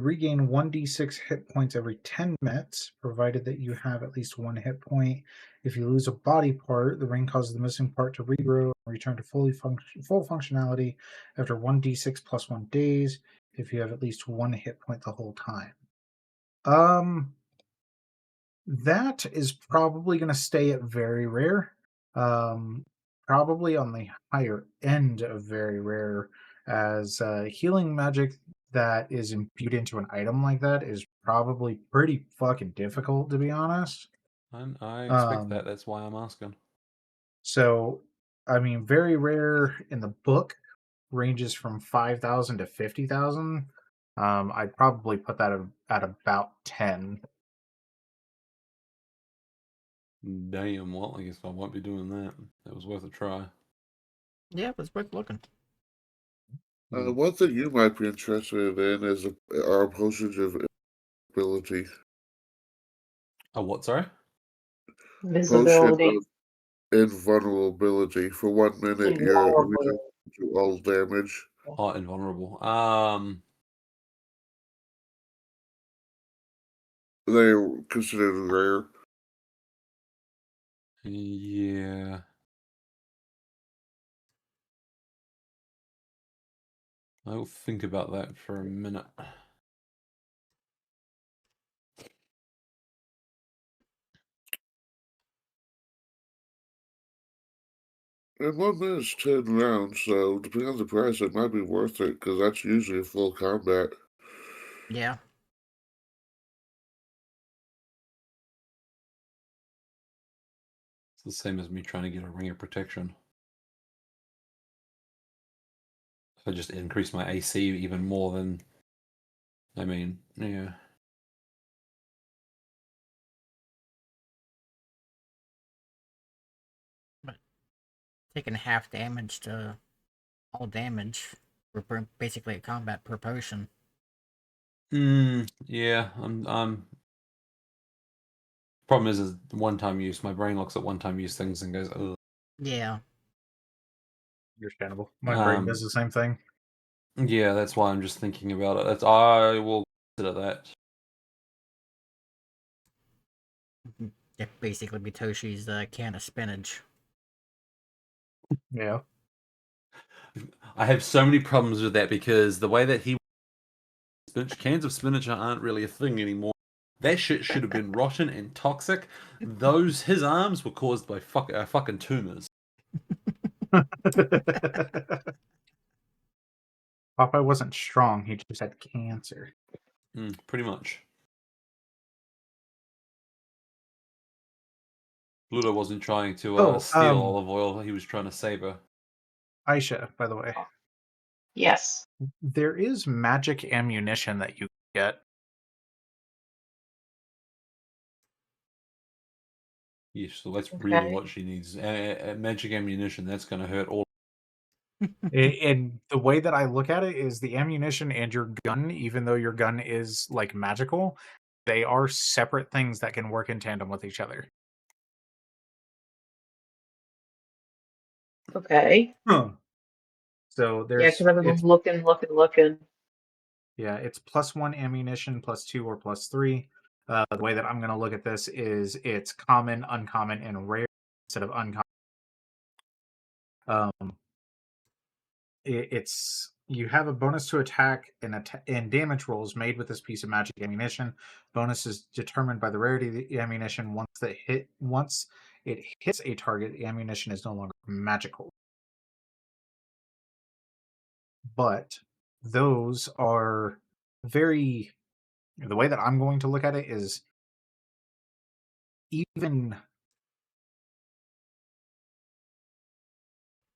regain 1d6 hit points every 10 minutes, provided that you have at least 1 hit point. If you lose a body part, the ring causes the missing part to regrow and return to full functionality after 1d6 plus 1 days if you have at least 1 hit point the whole time. That is probably going to stay at very rare. Probably on the higher end of very rare, as healing magic that is imbued into an item like that is probably pretty fucking difficult, to be honest. I expect that. That's why I'm asking. So, I mean, very rare in the book ranges from 5,000 to 50,000. I'd probably put that at about 10. Damn, well, I guess I won't be doing that. That was worth a try. Yeah, it's worth looking. One thing you might be interested in is our potions of ability. Oh, what, sorry? Potion Visibility. of invulnerability. For 1 minute, you're immune Invulnerable. to all damage. Oh, invulnerable. They're considered rare. Yeah. I'll think about that for a minute. And 1 minute's 10 rounds, so depending on the price, it might be worth it, because that's usually a full combat. Yeah. It's the same as me trying to get a ring of protection. If I just increase my AC even more than... I mean, yeah. But taking half damage to all damage, we're basically a combat per potion. Yeah, I'm... Problem is one-time use. My brain looks at one-time use things and goes, ugh. Yeah. Understandable. My brain does the same thing. Yeah, that's why I'm just thinking about it. I will consider that. Yeah, basically be Toshi's can of spinach. Yeah. I have so many problems with that because the way that he spinach cans of spinach aren't really a thing anymore. That shit should have been rotten and toxic. His arms were caused by fucking tumors. Popeye wasn't strong, he just had cancer. Pretty much. Pluto wasn't trying to steal olive oil, he was trying to save her. Aisha, by the way, Yes. there is magic ammunition that you get. Yes, so that's really Okay. what she needs. Magic ammunition, that's going to hurt all. And the way that I look at it is the ammunition and your gun, even though your gun is like magical, they are separate things that can work in tandem with each other. Okay. So Yeah, there's because I've been looking. yeah, it's +1 ammunition, +2 or +3. The way that I'm going to look at this is it's common, uncommon, and rare instead of uncommon. It's you have a bonus to attack and damage rolls made with this piece of magic ammunition. Bonus is determined by the rarity of the ammunition. Once it hits a target, the ammunition is no longer magical. But those are very. The way that I'm going to look at it is even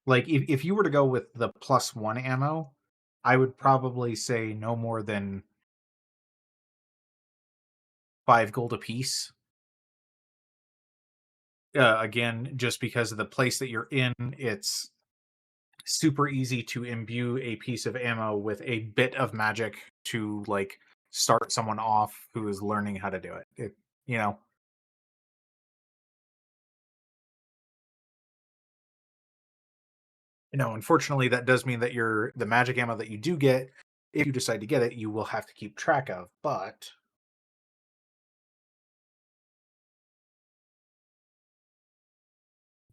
like if you were to go with the +1 ammo, I would probably say no more than 5 gold apiece. Again, just because of the place that you're in, it's super easy to imbue a piece of ammo with a bit of magic to like start someone off who is learning how to do it. You know. Unfortunately, that does mean that the magic ammo that you do get, if you decide to get it, you will have to keep track of. But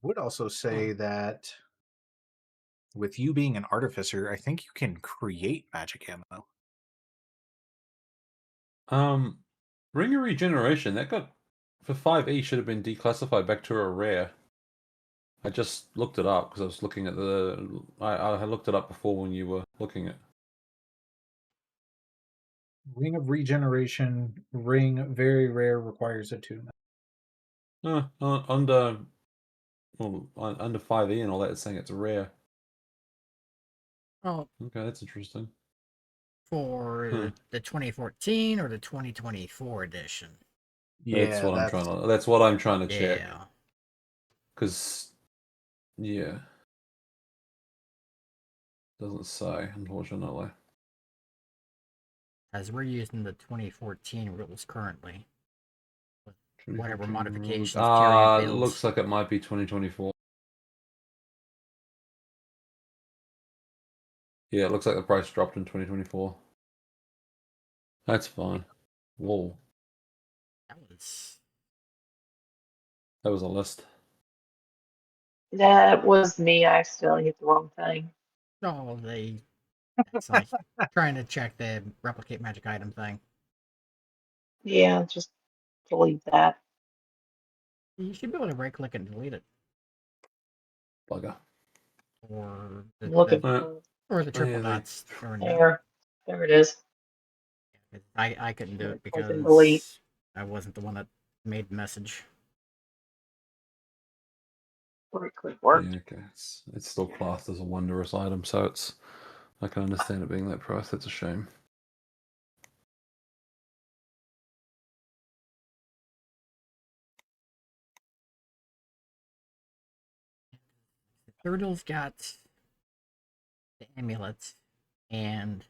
would also say that with you being an artificer, I think you can create magic ammo. Ring of Regeneration, that got for 5e should have been declassified back to a rare. I just looked it up because I was looking at I looked it up before when you were looking at. Ring of Regeneration, ring very rare, requires attunement. Under 5e and all that, it's saying it's a rare. Oh, Okay, that's interesting. for the 2014 or the 2024 edition? That's Yeah, what I'm that's trying to. That's what I'm trying to check. Yeah. Because, yeah, doesn't say, unfortunately. As we're using the 2014 rules currently. With whatever 2014 modifications rules. Tyrion It feels. looks like it might be 2024. Yeah, it looks like the price dropped in 2024. That's fine. Whoa, that was a list. That was me. I accidentally hit the wrong thing. Oh, it's like trying to check the replicate magic item thing. Yeah, just delete that. You should be able to right click and delete it. Bugger. Or I'm looking Uh, for or the triple yeah, dots. Or no. there. There it is. I couldn't do it Click and delete. because I wasn't the one that made the message. Right click worked. Yeah, okay. It's still classed as a wondrous item, so it's. I can understand it being that price. That's a shame. Turtle's got the amulets and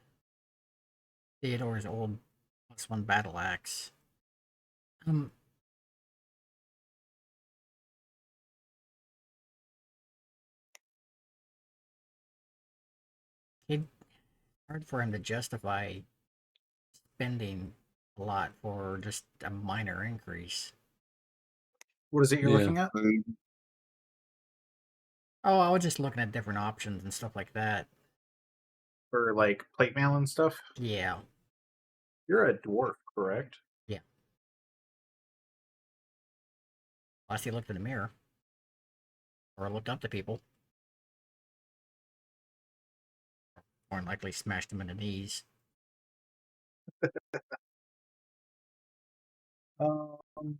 Theodore's old +1 battle axe. It's hard for him to justify spending a lot for just a minor increase. what is it you're Yeah. looking at? Oh, I was just looking at different options and stuff like that. For like plate mail and stuff? Yeah. You're a dwarf, correct? Yeah. Unless he looked in the mirror. Or looked up to people. More than likely smashed them in the knees. Um,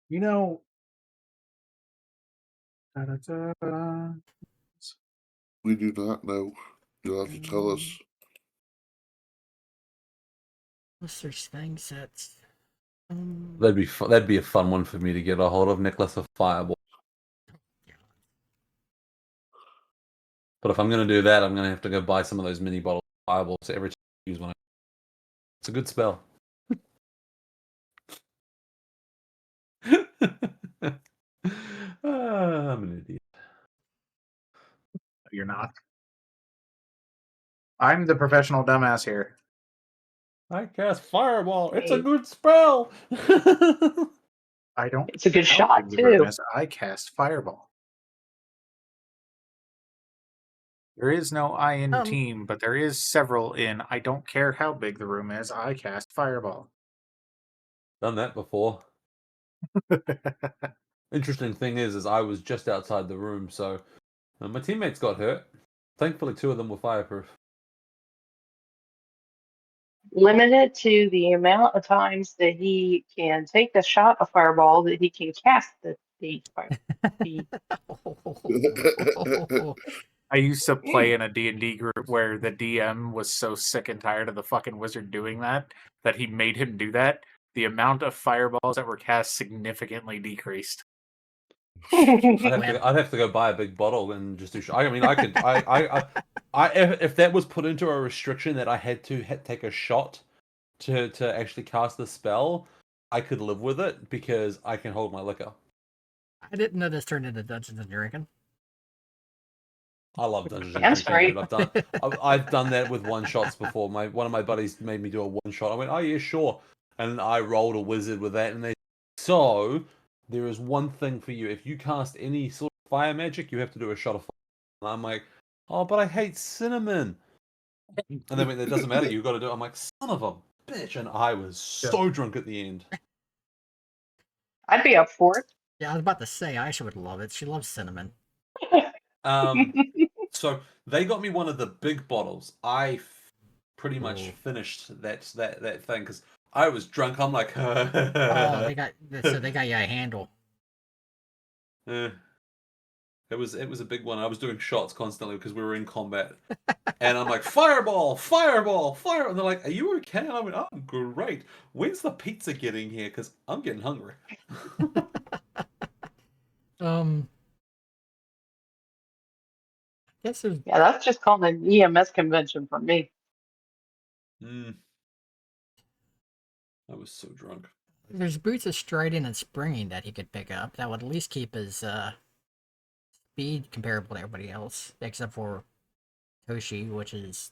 you know, da-da-da-da. We do not know. You'll have to tell us. There's things that That'd be a fun one for me to get a hold of. Necklace of Fireball. But if I'm going to do that, I'm going to have to go buy some of those mini bottles of Fireballs every time I use one. It's a good spell. I'm an idiot. You're not. I'm the professional dumbass here. I cast Fireball. It's a Hey, good spell. I don't it's a good how shot big the room too. is. I cast Fireball. There is no I in team, but there is several in I don't care how big the room is. I cast Fireball. Done that before. Interesting thing is I was just outside the room, so my teammates got hurt. Thankfully, 2 of them were fireproof. Limited to the amount of times that he can take the shot of fireball that he can cast the fire. I used to play in a D&D group where the DM was so sick and tired of the fucking wizard doing that he made him do that. The amount of fireballs that were cast significantly decreased. I'd have to go buy a big bottle and just do. I mean, I could. If that was put into a restriction that I had to take a shot to actually cast the spell, I could live with it because I can hold my liquor. I didn't know this turned into Dungeons and Drinking. I love Dungeons and That's Drinking. great. I've done that with one shots before. One of my buddies made me do a one shot. I went, oh yeah, sure, and I rolled a wizard with that, and they so there is one thing for you. If you cast any sort of fire magic, you have to do a shot of fire. And I'm like, oh, but I hate cinnamon. And they went, it doesn't matter. You've got to do it. I'm like, son of a bitch, and I was so drunk at the end. I'd be up for it. Yeah, I was about to say Aisha would love it. She loves cinnamon. So they got me one of the big bottles. I pretty much Ooh. finished that thing because I was drunk. I'm like, Oh, they got you a handle. It was a big one. I was doing shots constantly because we were in combat. And I'm like, fireball, fireball, fire. And they're like, are you okay? And I went, oh, great. When's the pizza getting here? Because I'm getting hungry. I guess there's Yeah, that's just called an EMS convention for me. I was so drunk. boots of striding and springing that he could pick up that would at least keep his speed comparable to everybody else, except for Toshi, which is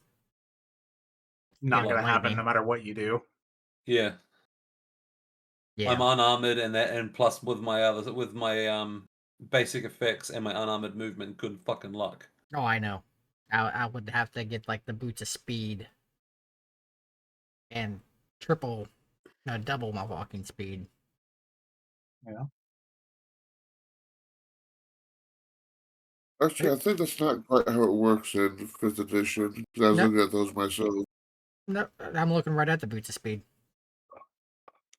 Not Yeah, going to happen lightning. no matter what you do. Yeah. yeah. I'm unarmored and plus with my basic effects and my unarmored movement, good fucking luck. Oh, I know. I would have to get like the boots of speed and double my walking speed. Yeah. Actually, I think that's not quite how it works in 5th edition. 'Cause I was No. looking at those myself. No, I'm looking right at the boots of speed.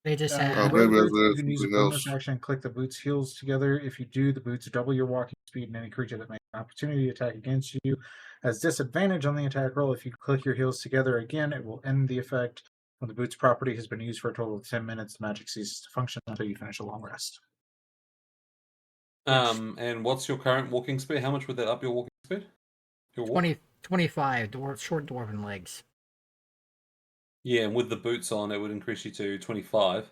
They just Oh, have. maybe With I boots, you read can use a something bonus else. action and click the boots' heels together. If you do, the boots double your walking speed, and any creature that makes an opportunity attack against you has disadvantage on the attack roll. If you click your heels together again, it will end the effect. When the boots property has been used for a total of 10 minutes, the magic ceases to function until you finish a long rest. And what's your current walking speed? How much would that up your walking speed? Your walk? 25 short dwarven legs. Yeah, and with the boots on, it would increase you to 25.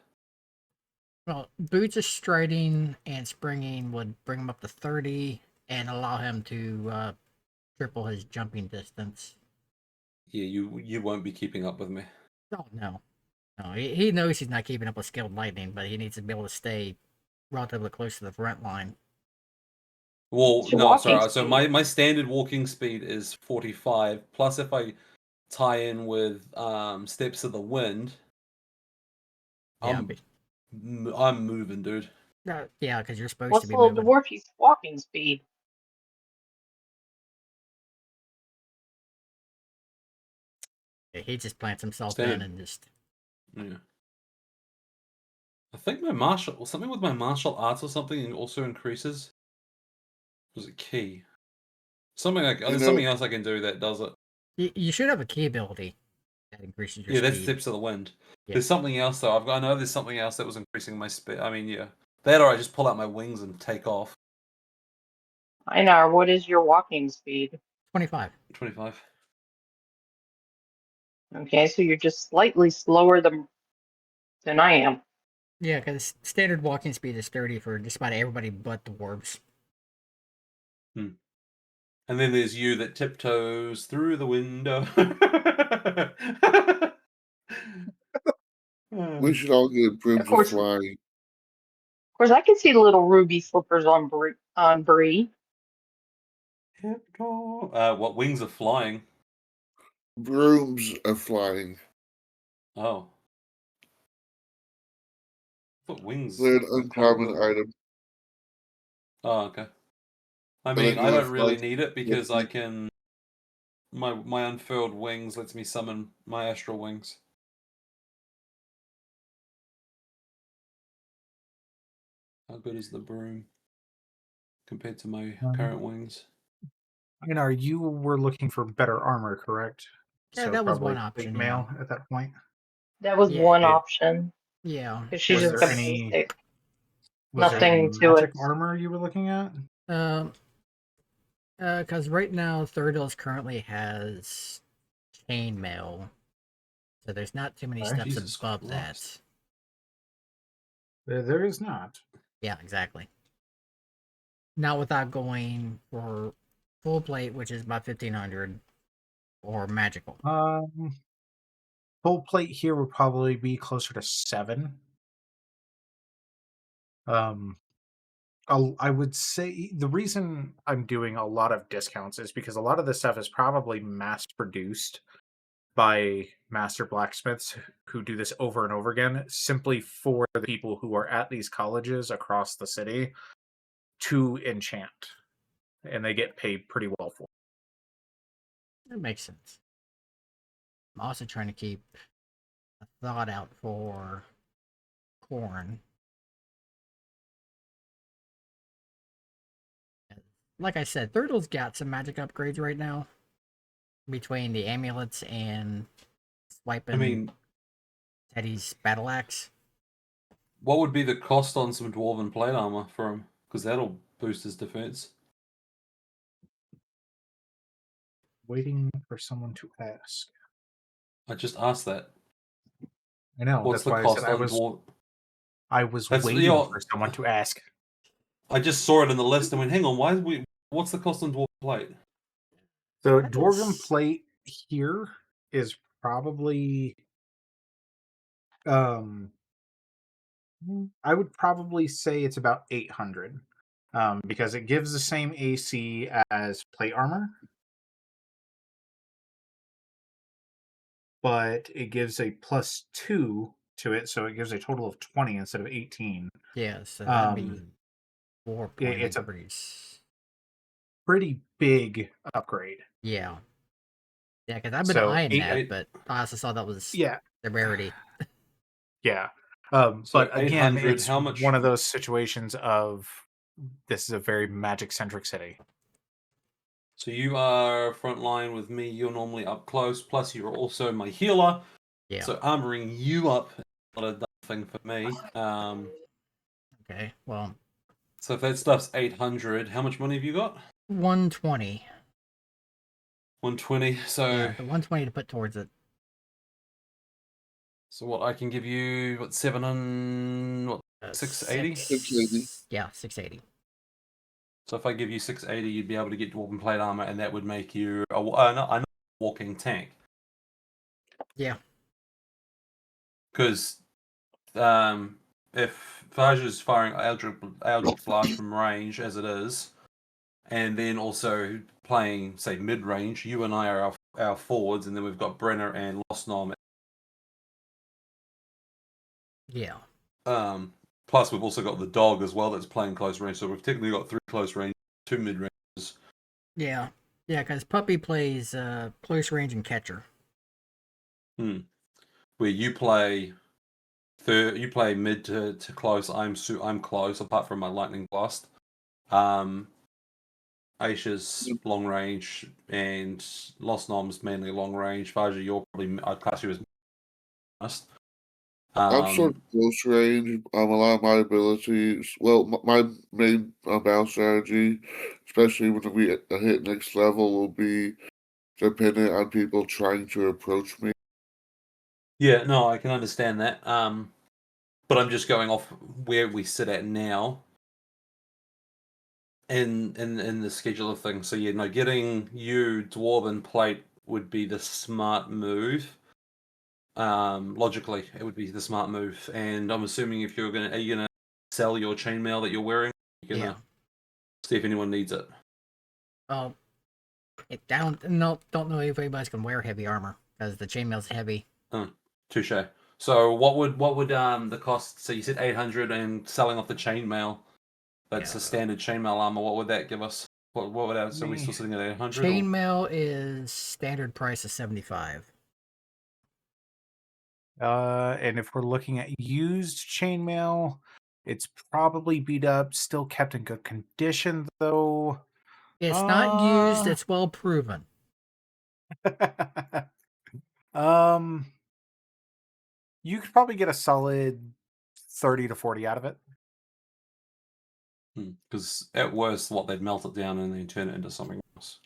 Well, boots of striding and springing would bring him up to 30 and allow him to triple his jumping distance. Yeah, you won't be keeping up with me. Oh, no. No, he knows he's not keeping up with skilled lightning, but he needs to be able to stay relatively close to the front line. Well, What's your no, walking sorry. So speed? my standard walking speed is 45. Plus, if I tie in with steps of the wind, Yeah, I'm moving, dude. yeah, because you're supposed to What's be little moving. dwarfy's walking speed? He just plants himself in Standard. and just. Yeah. I think something with my martial arts or something also increases. Was it key? Something like there's something else I can do that does it. You should have a key ability that increases your Yeah, that's speed. steps of the wind. Yeah. There's something else though. I know there's something else that was increasing my speed. I mean, yeah, that or I just pull out my wings and take off. Einar, what is your walking speed? 25. 25. Okay, so you're just slightly slower than I am. Yeah, because standard walking speed is 30 for just about everybody but the dwarves. And then there's you that tiptoes through the window. We should all get Of brooms of course, flying. I can see little ruby slippers on Bree. Tiptoe. What wings are flying? Brooms of flying. Oh. I thought wings They're an were part of uncommon the. item. Oh, okay. I And mean, then I you don't have really flight. need it because I can. My unfurled wings lets me summon my astral wings. How good is the broom compared to my current wings? Einar, you were looking for better armor, correct? Yeah, So that was probably one option, plate yeah. mail at that point. That was Yeah. one option. Yeah. Because she's Was just there got any basic. was there any Nothing to magic it. armor you were looking at? Because right now, Thurdles currently has chainmail. So there's not too many Okay. steps Jesus above Christ. that. There is not. Yeah, exactly. Not without going for full plate, which is about 1500, or magical. Full plate here would probably be closer to 7. I would say the reason I'm doing a lot of discounts is because a lot of this stuff is probably mass produced by master blacksmiths who do this over and over again, simply for the people who are at these colleges across the city to enchant, and they get paid pretty well for it. That makes sense. I'm also trying to keep a thought out for corn. like I said, Turtle's got some magic upgrades right now. Between the amulets and swiping I mean, Teddy's battle axe. what would be the cost on some dwarven plate armor for him? Because that'll boost his defense. Waiting for someone to ask. I just asked that. I know. What's That's the why I cost said I on was. dwarf? I was That's- waiting you know- for someone to ask. I just saw it in the list and went, hang on, what's the cost on dwarven plate? So That dwarven is- plate here is probably I would probably say it's about 800. Because it gives the same AC as plate armor, but it gives a +2 to it, so it gives a total of 20 instead of 18. Yeah, so that'd be Um, 4-point it's a increase. pretty big upgrade. Yeah. Yeah, because I've been So eyeing that, eight- but I also saw that was Yeah, the rarity. yeah. So But again, 800, it's how much- one of those situations of this is a very magic-centric city. So you are front line with me. You're normally up close. Plus, you're also my healer. Yeah. So armoring you up is not a dumb thing for me. Okay, well, So if that stuff's 800, how much money have you got? 120. 120. So Yeah, the 120 to put towards it. so what I can give you? What 700? What 680? 680. Yeah, 680. So if I give you 680, you'd be able to get dwarven plate armor, and that would make you a walking tank. Yeah. Because if Faja's firing Eldritch Blast from range as it is, and then also playing, say, mid-range, you and I are our forwards, and then we've got Brenner and Lost Nom. Yeah. Plus, we've also got the dog as well that's playing close range, so we've technically got 3 close range, 2 mid-ranges. Yeah. Yeah, because Puppy plays close range and catcher. Where you play you play mid to close. I'm close, apart from my lightning blast. Aisha's long range, and Lost Nom's mainly long range. Faja, you're probably, I'd class you as honest. I'm sort of close range. A lot of my abilities. Well, my main battle strategy, especially when we hit next level, will be dependent on people trying to approach me. Yeah, no, I can understand that. But I'm just going off where we sit at now in the schedule of things. So yeah, no, getting you dwarven plate would be the smart move. Logically, it would be the smart move. And I'm assuming if are you gonna sell your chainmail that you're wearing? You're gonna see if anyone needs it. Oh, don't know if anybody's gonna wear heavy armor because the chainmail's heavy. Touche. So what would the cost? So you said 800, and selling off the chainmail. That's Yeah. a standard chainmail armor. What would that give us? What would that? So we still sitting at 800? Chainmail is standard price of 75. And if we're looking at used chainmail, it's probably beat up, still kept in good condition though. It's not used, it's well proven. You could probably get a solid 30 to 40 out of it. Because at worst, they'd melt it down and then turn it into something else.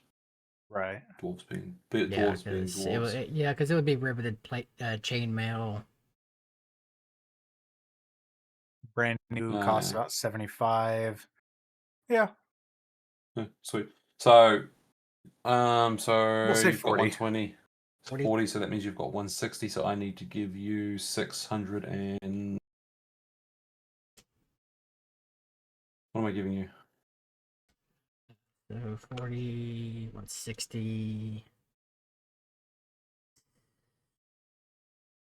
Right. Dwarves being Yeah, dwarves. because it would be riveted plate chainmail. Brand new costs about 75. Yeah. Sweet. So, We'll say you've 40. got 120. 40, so that means you've got 160. So I need to give you 600 and. What am I giving you? So 40, 160,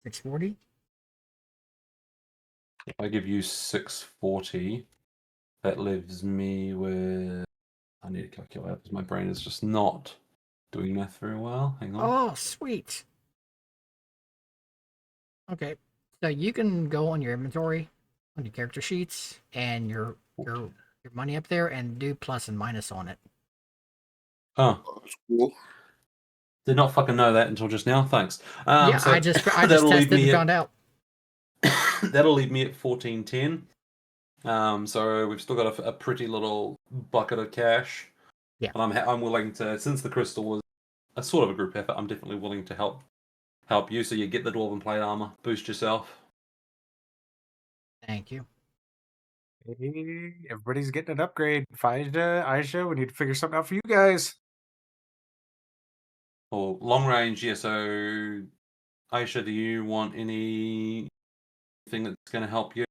640. I give you 640. That leaves me with. I need to calculate because my brain is just not doing math very well. Hang on. Oh, sweet. Okay, so you can go on your inventory, on your character sheets, and your money up there, and do plus and minus on it. Oh, That's cool. did not fucking know that until just now. Thanks. Yeah, So I just that'll leave tested and me found out. that'll leave me at 1410. So we've still got a pretty little bucket of cash. Yeah. And I'm willing to, since the crystal was a sort of a group effort, I'm definitely willing to help you. So you get the dwarven plate armor, boost yourself. Thank you. Hey, everybody's getting an upgrade. Faija, Aisha, we need to figure something out for you guys. Or long range, yeah. So Aisha, do you want anything that's going to help you?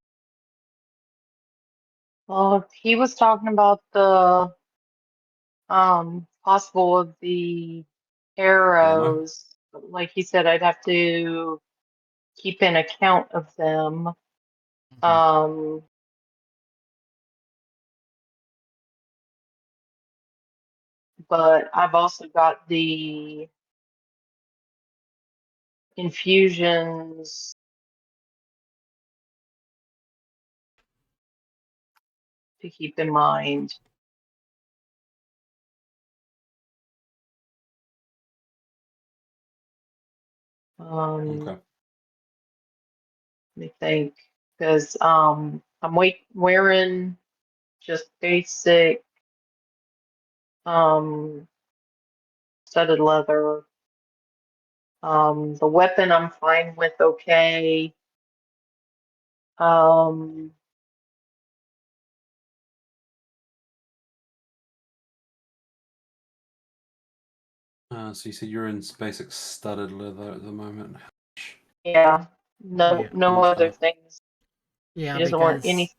Well, he was talking about the possible of the Ammo? arrows. Like he said, I'd have to keep an account of them. Um, but I've also got the infusions to keep in mind. Okay. Let me think, because I'm wearing just basic um studded leather. The weapon I'm fine with, okay. Um, So you said you're in basic studded leather at the moment. yeah, no, Yeah. no other Okay. things. Yeah, He doesn't want because any.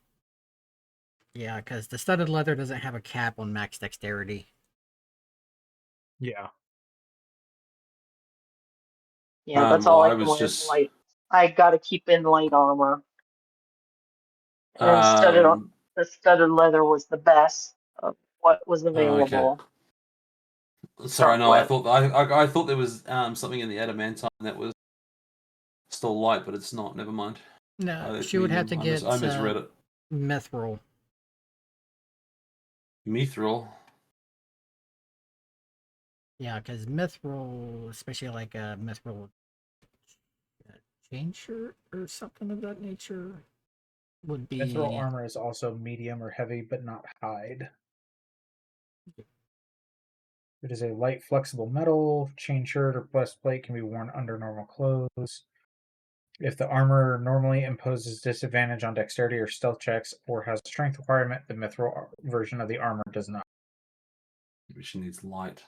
the studded leather doesn't have a cap on max dexterity. Yeah. Yeah, that's Well, all I I can was wear is just light. I gotta keep in light armor. And um. the studded leather was the best of what was Okay. available to Sorry, start no, I with. thought I thought there was something in the adamantine that was still light, but it's not. Never mind. No, It's she would have medium. to I get misread it. mithril. Mithril. Yeah, because mithril, especially like a mithril chain shirt or something of that nature, would be. Mithril armor is also medium or heavy, but not hide. It is a light, flexible metal. Chain shirt or breastplate can be worn under normal clothes. If the armor normally imposes disadvantage on dexterity or stealth checks or has a strength requirement, the mithril version of the armor does not. She needs light.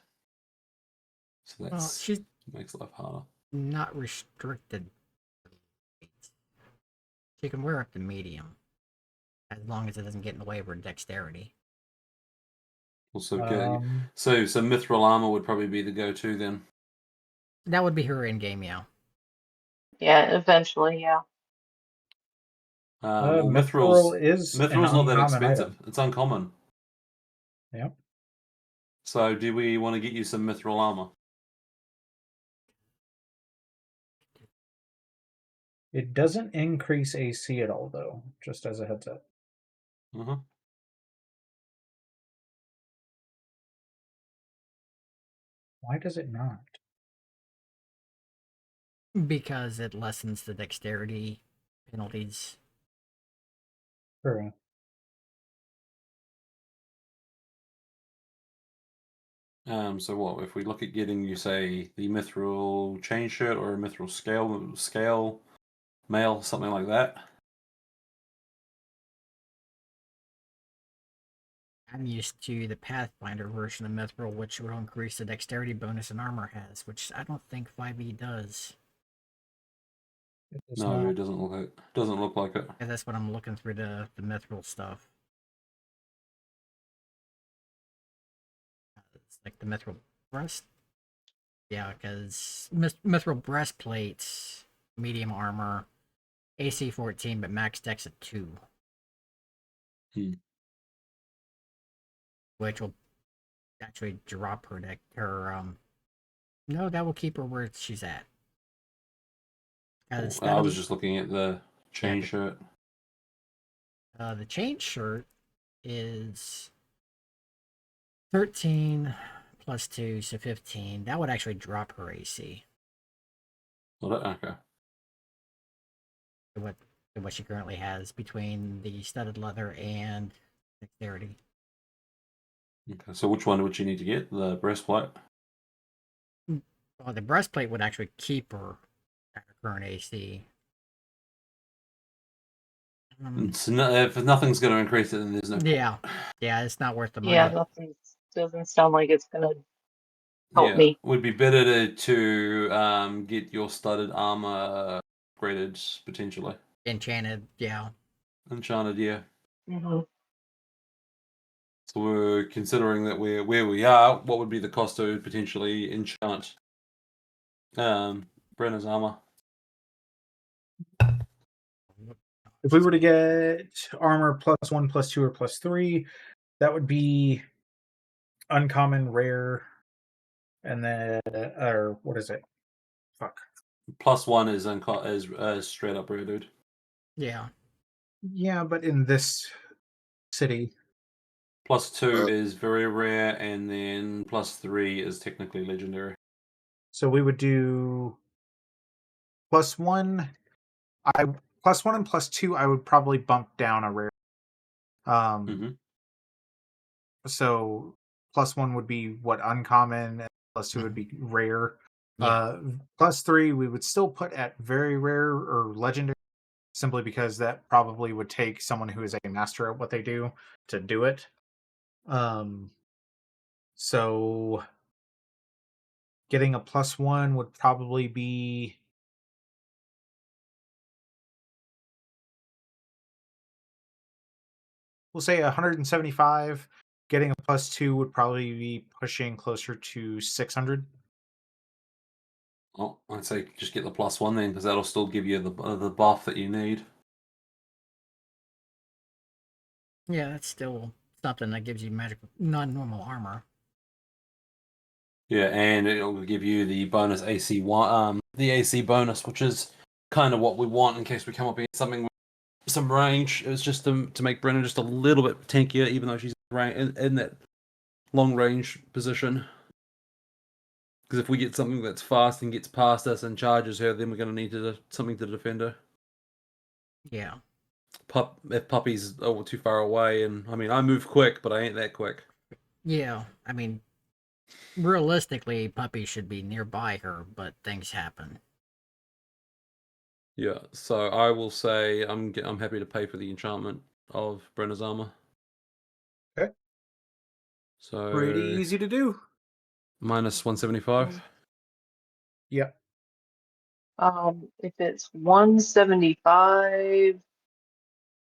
So Well, that's she's makes life harder. not restricted. She can wear up to medium, as long as it doesn't get in the way of her dexterity. Also, so mithril armor would probably be the go-to then. That would be her in-game, yeah. Yeah, eventually, yeah. Well, Mithril is an mithril's not that uncommon expensive. item. It's uncommon. Yep. So, do we want to get you some mithril armor? It doesn't increase AC at all, though, just as a heads up. Uh-huh. Why does it not? Because it lessens the dexterity penalties. True. So what if we look at getting you, say, the mithril chain shirt or a mithril scale mail, something like that? I'm used to the Pathfinder version of Mithril, which will increase the dexterity bonus an armor has, which I don't think 5e does. No, it doesn't look like it. And that's what I'm looking through the Mithril stuff. It's like the Mithril breast. Yeah, because Mithril breastplates, medium armor, AC 14, but max dex at 2. Which will actually drop her deck. No, that will keep her where she's at. I was just looking at the chain shirt. The chain shirt is 13 +2, so 15. That would actually drop her AC Okay. to what she currently has between the studded leather and dexterity. Okay. So which one would you need to get? The breastplate? Well, the breastplate would actually keep her at her current AC. So if nothing's going to increase it, then there's no point. Yeah, it's not worth the money. Yeah, nothing doesn't sound like it's gonna help Yeah, me. would be better to get your studded armor upgraded potentially. Enchanted, yeah. Enchanted, yeah. Hmm. So we're considering that we're where we are. What would be the cost to potentially enchant Brenna's armor? If we were to get armor +1, +2, or +3, that would be uncommon, rare, and then or what is it? Fuck. +1 is straight up rare, dude. Yeah. Yeah, but in this city, +2 is very rare, and then +3 is technically legendary. so we would do +1. +1 and +2. I would probably bump down a rare. Mm-hmm. So +1 would be what uncommon, and +2 would be rare. Yeah. +3 we would still put at very rare or legendary, simply because that probably would take someone who is a master at what they do to do it. So getting a +1 would probably be we'll say 175. Getting a +2 would probably be pushing closer to 600. Oh, I'd say just get the +1 then, because that'll still give you the buff that you need. Yeah, that's still something that gives you magical, non-normal armor. Yeah, and it'll give you the bonus AC the AC bonus, which is kind of what we want in case we come up against something with some range. It was just to make Brenna just a little bit tankier, even though she's in that long range position. Because if we get something that's fast and gets past us and charges her, then we're going to need something to defend her. Yeah. If Puppy's too far away, and I mean, I move quick, but I ain't that quick. Yeah, I mean, realistically, Puppy should be nearby her, but things happen. Yeah, so I will say I'm happy to pay for the enchantment of Brenna's armor. Okay. So Pretty easy to do. minus 175. Yep. If it's 175,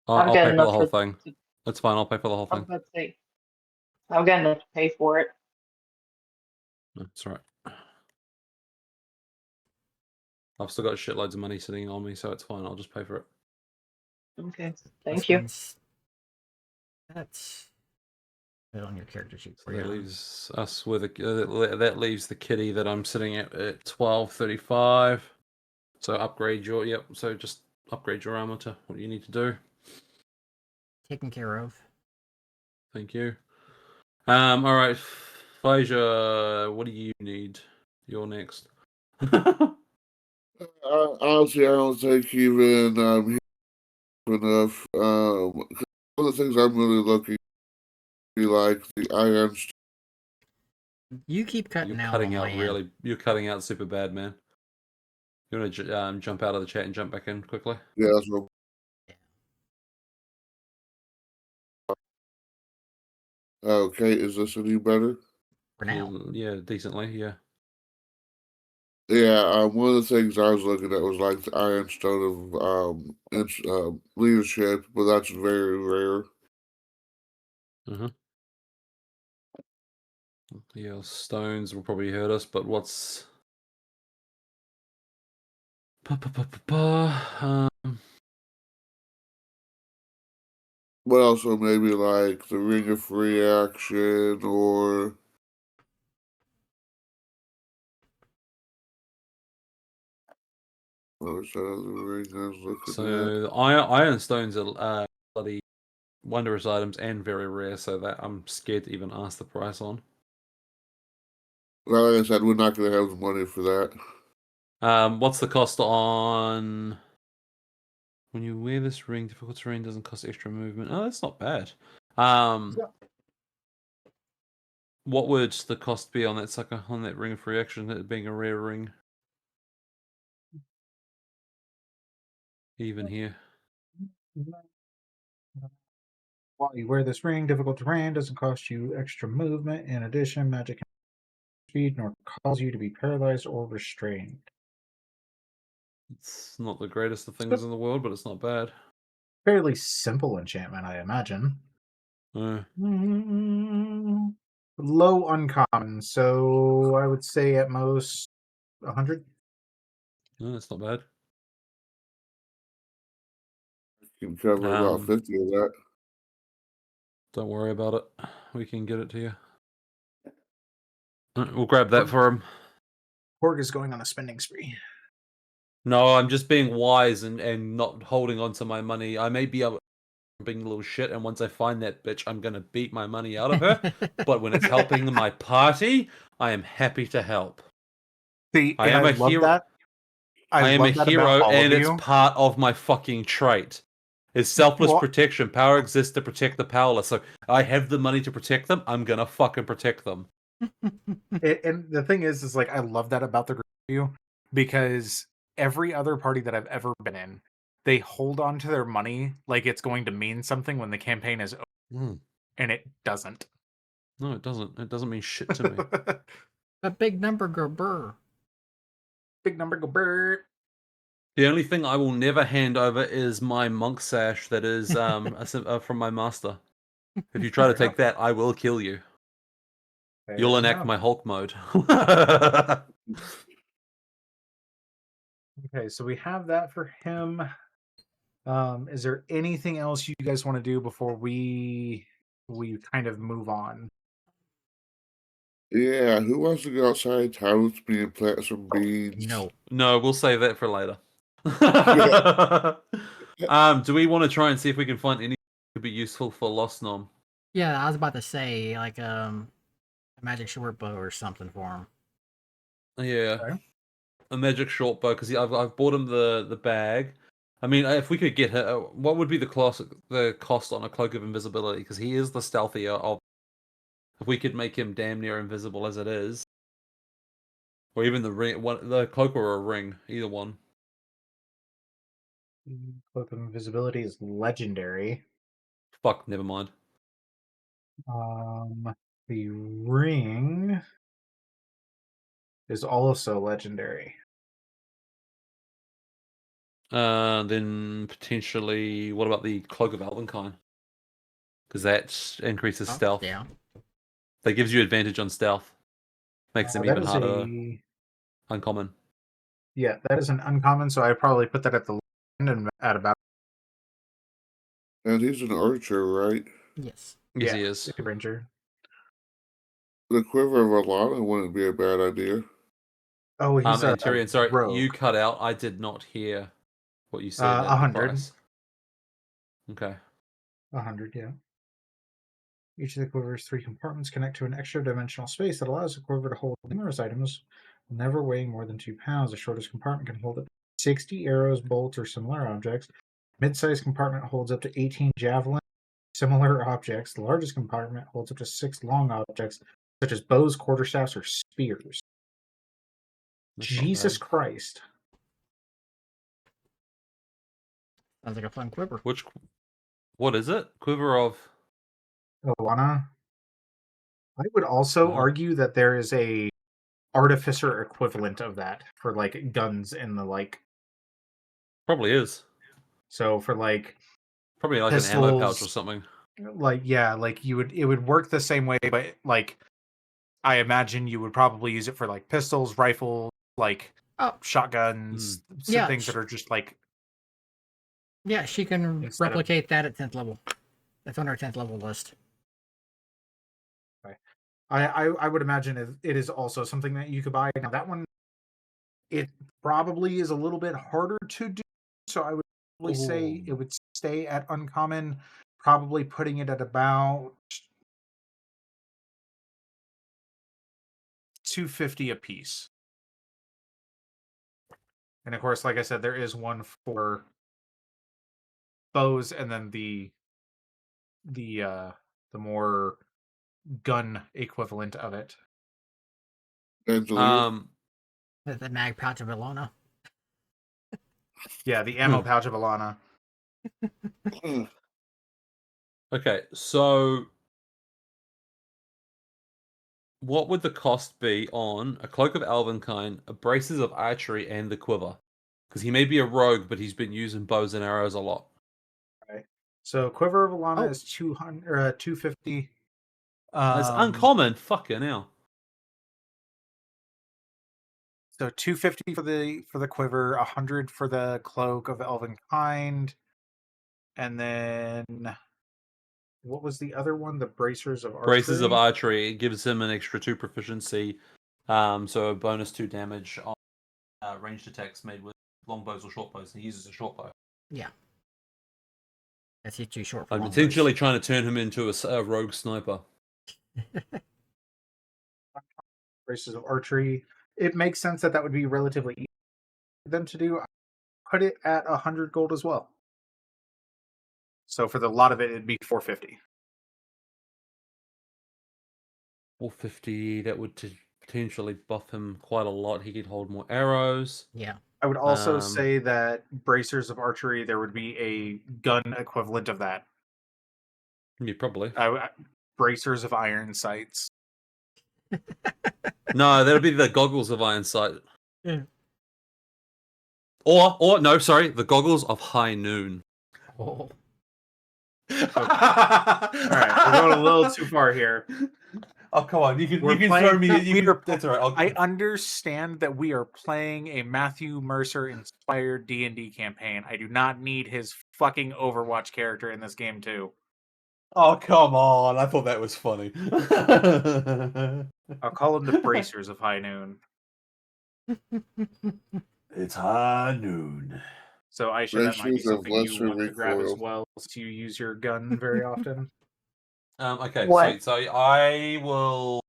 I've I'll got pay for the enough whole thing. That's fine. I'll pay for the whole I was thing. about to say, I've got enough to pay for it. That's right. I've still got shitloads of money sitting on me, so it's fine. I'll just pay for it. Okay, This thank you. That's put on your character sheet So for you. that leaves us with that leaves the kitty that I'm sitting at 1235. So upgrade your So just upgrade your armor to what you need to do. Taken care of. Thank you. All right, Faja, what do you need? You're next. Honestly, I don't think even enough. One of the things I'm really looking be like the iron. You keep cutting You're out cutting on out my end. You're cutting out super bad, man. You want to jump out of the chat and jump back in quickly? Yeah, that's what. Okay, is this any better? For now. Yeah, decently, yeah. Yeah, one of the things I was looking at was like the Ironstone of leadership, but that's very rare. Yeah, stones will probably hurt us, but what's... But also maybe like the Ring of Reaction or what was that other ring I was looking So the iron stones are bloody wondrous items and very rare, so that I'm scared to even ask the price on. Well, like I said, we're not going to have the money for that. What's the cost on when you wear this ring? Difficult terrain doesn't cost extra movement. Oh, that's not bad. What would the cost be on that sucker, on that ring of reaction, that being a rare ring? Even here. While you wear this ring, difficult terrain doesn't cost you extra movement. In addition, magic speed nor cause you to be paralyzed or restrained. It's not the greatest of things in the world, but it's not bad. Fairly simple enchantment, I imagine. Low uncommon, so I would say at most 100. No, that's not bad. You can cover about 50 of that. Don't worry about it. We can get it to you. We'll grab that for him. Porg is going on a spending spree. No, I'm just being wise and not holding on to my money. I may be able being a little shit, and once I find that bitch, I'm gonna beat my money out of her. But when it's helping my party, I am happy to help. See, I am a love hero. that. I am a hero, and it's part of my fucking trait. It's selfless protection. Power exists to protect the powerless. So I have the money to protect them. I'm gonna fucking protect them. And the thing is like I love that about the group of you, because every other party that I've ever been in, they hold on to their money like it's going to mean something when the campaign is over, and it doesn't. No, it doesn't. It doesn't mean shit to me. A big number go burr. Big number go burr. The only thing I will never hand over is my monk sash that is from my master. If you try to take that, I will kill you. You'll enact my Hulk mode. Okay, so we have that for him. Is there anything else you guys want to do before we kind of move on? Yeah, who wants to go outside town with me and plant some beans? No, we'll save that for later. Do we want to try and see if we can find anything that could be useful for Lost Nom? Yeah, I was about to say, like, a magic short bow or something for him. Yeah. Okay. A magic short bow, because I've bought him the bag. I mean, if we could get her, what would be the cost on a cloak of invisibility? Because he is the stealthier of. If we could make him damn near invisible as it is, or even the cloak or a ring, either one. Cloak of invisibility is legendary. Fuck, never mind. The ring is also legendary. Then potentially, what about the cloak of Elvenkind? Because that increases stealth. Yeah. That gives you advantage on stealth. Makes them even harder. Uncommon. Yeah, that is an uncommon, so I'd probably put that at the end and at about. And he's an archer, right? Yes. Yes, he is. A ranger. The quiver of Alana wouldn't be a bad idea. Oh, he's and Tyrion, sorry, rogue. You cut out. I did not hear what you said. 100. Okay. 100, yeah. Each of the quiver's 3 compartments connect to an extra dimensional space that allows the quiver to hold numerous items, never weighing more than 2 pounds. The shortest compartment can hold up to 60 arrows, bolts, or similar objects. Mid-sized compartment holds up to 18 javelin, similar objects. The largest compartment holds up to 6 long objects, such as bows, quarterstaffs, or spears. That's Jesus Christ. Sounds like a fun quiver. What is it? Quiver of Alana. I would also argue that there is a artificer equivalent of that for like guns and the like. Probably is. So for like probably like pistols, an ammo pouch or something. Like it would work the same way, but like I imagine you would probably use it for like pistols, rifles, like shotguns, things that are just like. Yeah, she can replicate that at 10th level. That's on her 10th level list. Okay. I would imagine it is also something that you could buy. Now that one, it probably is a little bit harder to do. So I would probably say it would stay at uncommon, probably putting it at about 250 apiece. And of course, like I said, there is one for bows, and then the more gun equivalent of it. Angelina. The mag pouch of Ilona. Yeah, the ammo pouch of Alana. Okay, so what would the cost be on a Cloak of Elvenkind, a Braces of Archery, and the Quiver? Because he may be a rogue, but he's been using bows and arrows a lot. Right. So Quiver of Alana Oh. is 250. It's uncommon. Fucking hell. So 250 for the quiver, 100 for the cloak of Elvenkind, and then what was the other one? The bracers of archery. Braces of Archery, it gives him an extra 2 proficiency, so a bonus 2 damage on ranged attacks made with longbows or short bows. And he uses a short bow. Yeah. That's too short for I'm long intentionally bows. trying to turn him into a rogue sniper. Bracers of archery. It makes sense that would be relatively easy for them to do. Put it at 100 gold as well. So for the lot of it, it'd be 450. 450, that would potentially buff him quite a lot. He could hold more arrows. Yeah. I would also say that bracers of archery, there would be a gun equivalent of that. Yeah, probably. Bracers of iron sights. No, that'll be the goggles of Iron Sight. Yeah. Or no, sorry, the goggles of High Noon. Oh. All right, we're going a little too far here. Oh, come on. You can We're throw me. playing- That's all right. I understand that we are playing a Matthew Mercer inspired D&D campaign. I do not need his fucking Overwatch character in this game too. Oh, come on. I thought that was funny. I'll call him the bracers of High Noon. It's High Noon. So Aisha, that might be Bracers of something you lesser want to grab as recoil. well, since you use your gun very often. Okay, What? sweet. So I will.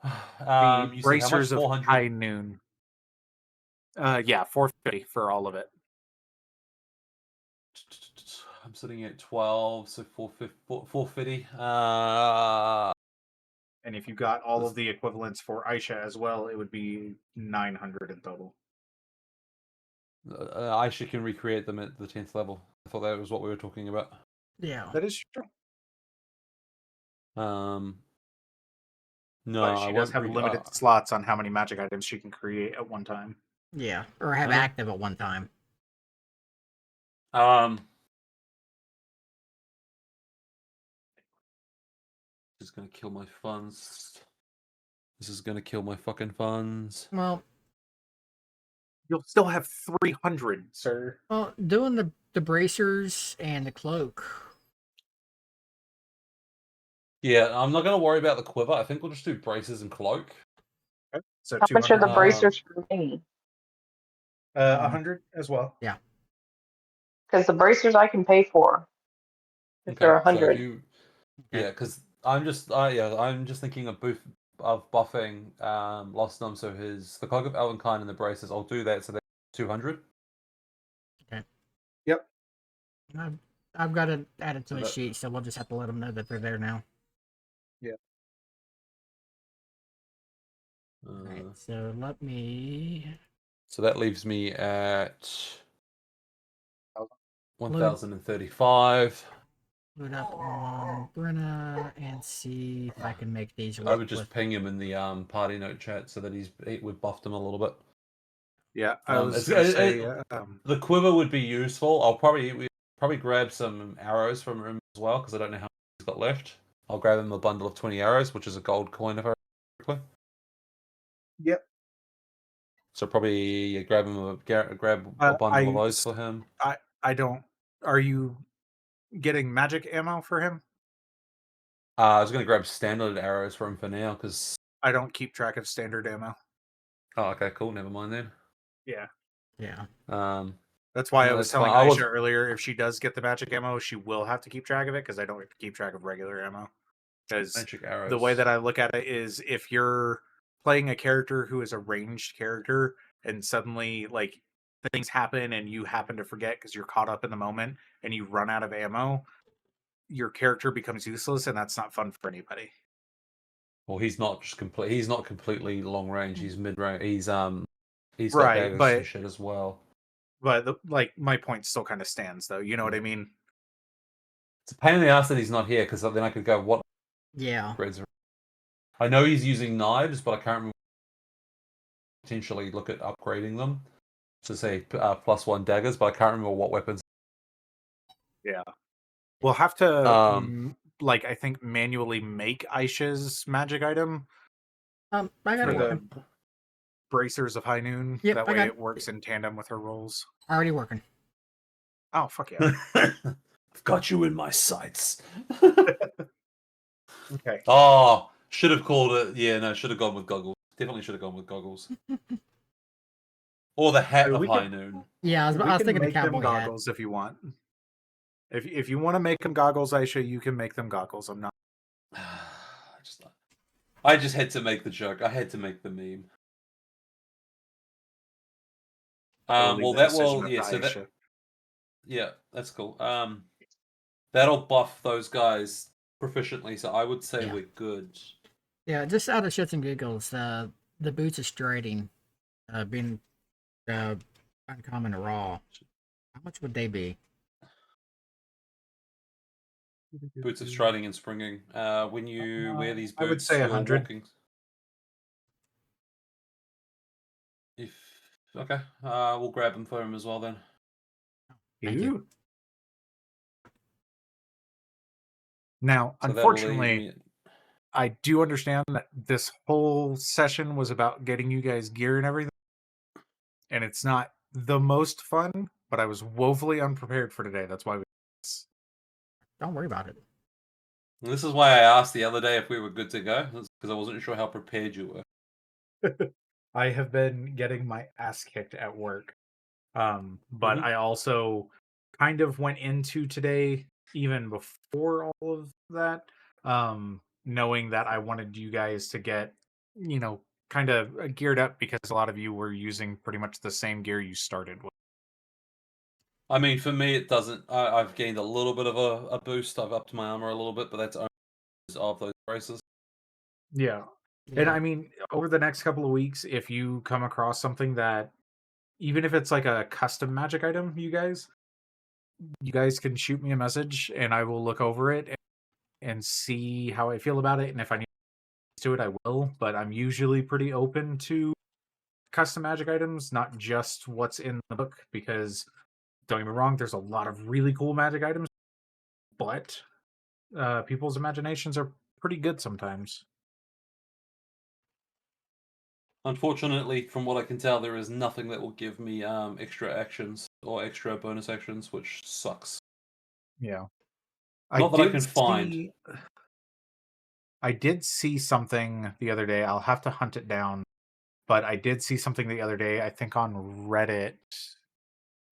The You said how much? bracers of 400? High Noon. Yeah, 450 for all of it. I'm sitting at 12, so 450. And if you got all of the equivalents for Aisha as well, it would be 900 in total. Aisha can recreate them at the 10th level. I thought that was what we were talking about. Yeah. That is true. No, But she I does won't. have limited slots on how many magic items she can create at one time. Yeah. Or have Uh-huh. active at one time. This is gonna kill my funds. This is gonna kill my fucking funds. Well, You'll still have 300, sir. doing the bracers and the cloak. Yeah, I'm not gonna worry about the quiver. I think we'll just do braces and cloak. Okay. So How much are 200. the bracers for me? 100 as well. Yeah. Because the bracers I can pay for. If they're So 100. yeah, because I'm just thinking of buffing Lost Gnome. So the Cloak of Elvenkind and the braces. I'll do that. So that's 200. Yep. I've got it added to So a that- sheet, so we'll just have to let them know that they're there now. Alright, so let me. So that leaves me at 1,035. Load up on Brenna and see if I can make these work. I would just ping him in the party note chat so that we've buffed him a little bit. Yeah, I was it's- going to say... The quiver would be useful. I'll probably grab some arrows from him as well, because I don't know how many he's got left. I'll grab him a bundle of 20 arrows, which is a gold coin if I remember correctly. Yep. So probably grab a bundle of those for him. I don't... Are you getting magic ammo for him? I was going to grab standard arrows for him for now, because... I don't keep track of standard ammo. Oh, okay, cool. Never mind then. Yeah. Yeah. That's why No, I was that's telling fine. Aisha earlier, if she does get the magic ammo, she will have to keep track of it, because I don't keep track of regular ammo. Because Magic arrows. the way that I look at it is, if you're playing a character who is a ranged character and suddenly like things happen and you happen to forget because you're caught up in the moment and you run out of ammo, your character becomes useless, and that's not fun for anybody. Well, he's not just complete. He's not completely long range. He's mid range. He's got Right, daggers but and shit as well. like my point still kind of stands, though. You know what I mean? It's a pain in the ass that he's not here, because then I could go, what Yeah. upgrades are. I know he's using knives, but I can't remember. Potentially look at upgrading them to say +1 daggers, but I can't remember what weapons. Yeah. We'll have to Um, I think manually make Aisha's magic item I got for it the working. bracers of high noon. Yep, That I way got it works in tandem with her rolls. already working. Oh, fuck yeah. I've got you in my sights. Okay. Oh, should have called it. Yeah, no, should have gone with goggles. Definitely should have gone with goggles. Or the hat of We high can- noon. Yeah, I We was can thinking the make them cowboy hat. goggles if you want. If you want to make them goggles, Aisha, you can make them goggles. I'm not. I just had to make the joke. I had to make the meme. I'll leave Well, the that decision will, up yeah. to So that, Aisha. yeah, that's cool. That'll buff those guys proficiently. So I would say Yeah. we're good. Yeah, just out of shits and giggles, the boots of striding, being uncommon or raw. How much would they be? Boots of striding and springing. When you wear these I would boots, say you're 100. walking. Okay, we'll grab them for him as well then. Thank you. Now, So that'll leave unfortunately, me. I do understand that this whole session was about getting you guys gear and everything, and it's not the most fun, but I was woefully unprepared for today. That's why we. Don't worry about it. This is why I asked the other day if we were good to go, because I wasn't sure how prepared you were. I have been getting my ass kicked at work. But Mhm. I also kind of went into today, even before all of that, knowing that I wanted you guys to get, kind of geared up, because a lot of you were using pretty much the same gear you started with. I mean, for me, it doesn't. I've gained a little bit of a boost. I've upped my armor a little bit, but that's only because of those braces. Yeah. And Yeah. I mean, over the next couple of weeks, if you come across something that, even if it's like a custom magic item, you guys can shoot me a message and I will look over it and see how I feel about it. And if I need to it, I will. But I'm usually pretty open to custom magic items, not just what's in the book, because don't get me wrong, there's a lot of really cool magic items, but people's imaginations are pretty good sometimes. Unfortunately, from what I can tell, there is nothing that will give me extra actions or extra bonus actions, which sucks. Yeah. Not that I can find. I did see something the other day. I'll have to hunt it down. But I did see something the other day, I think on Reddit.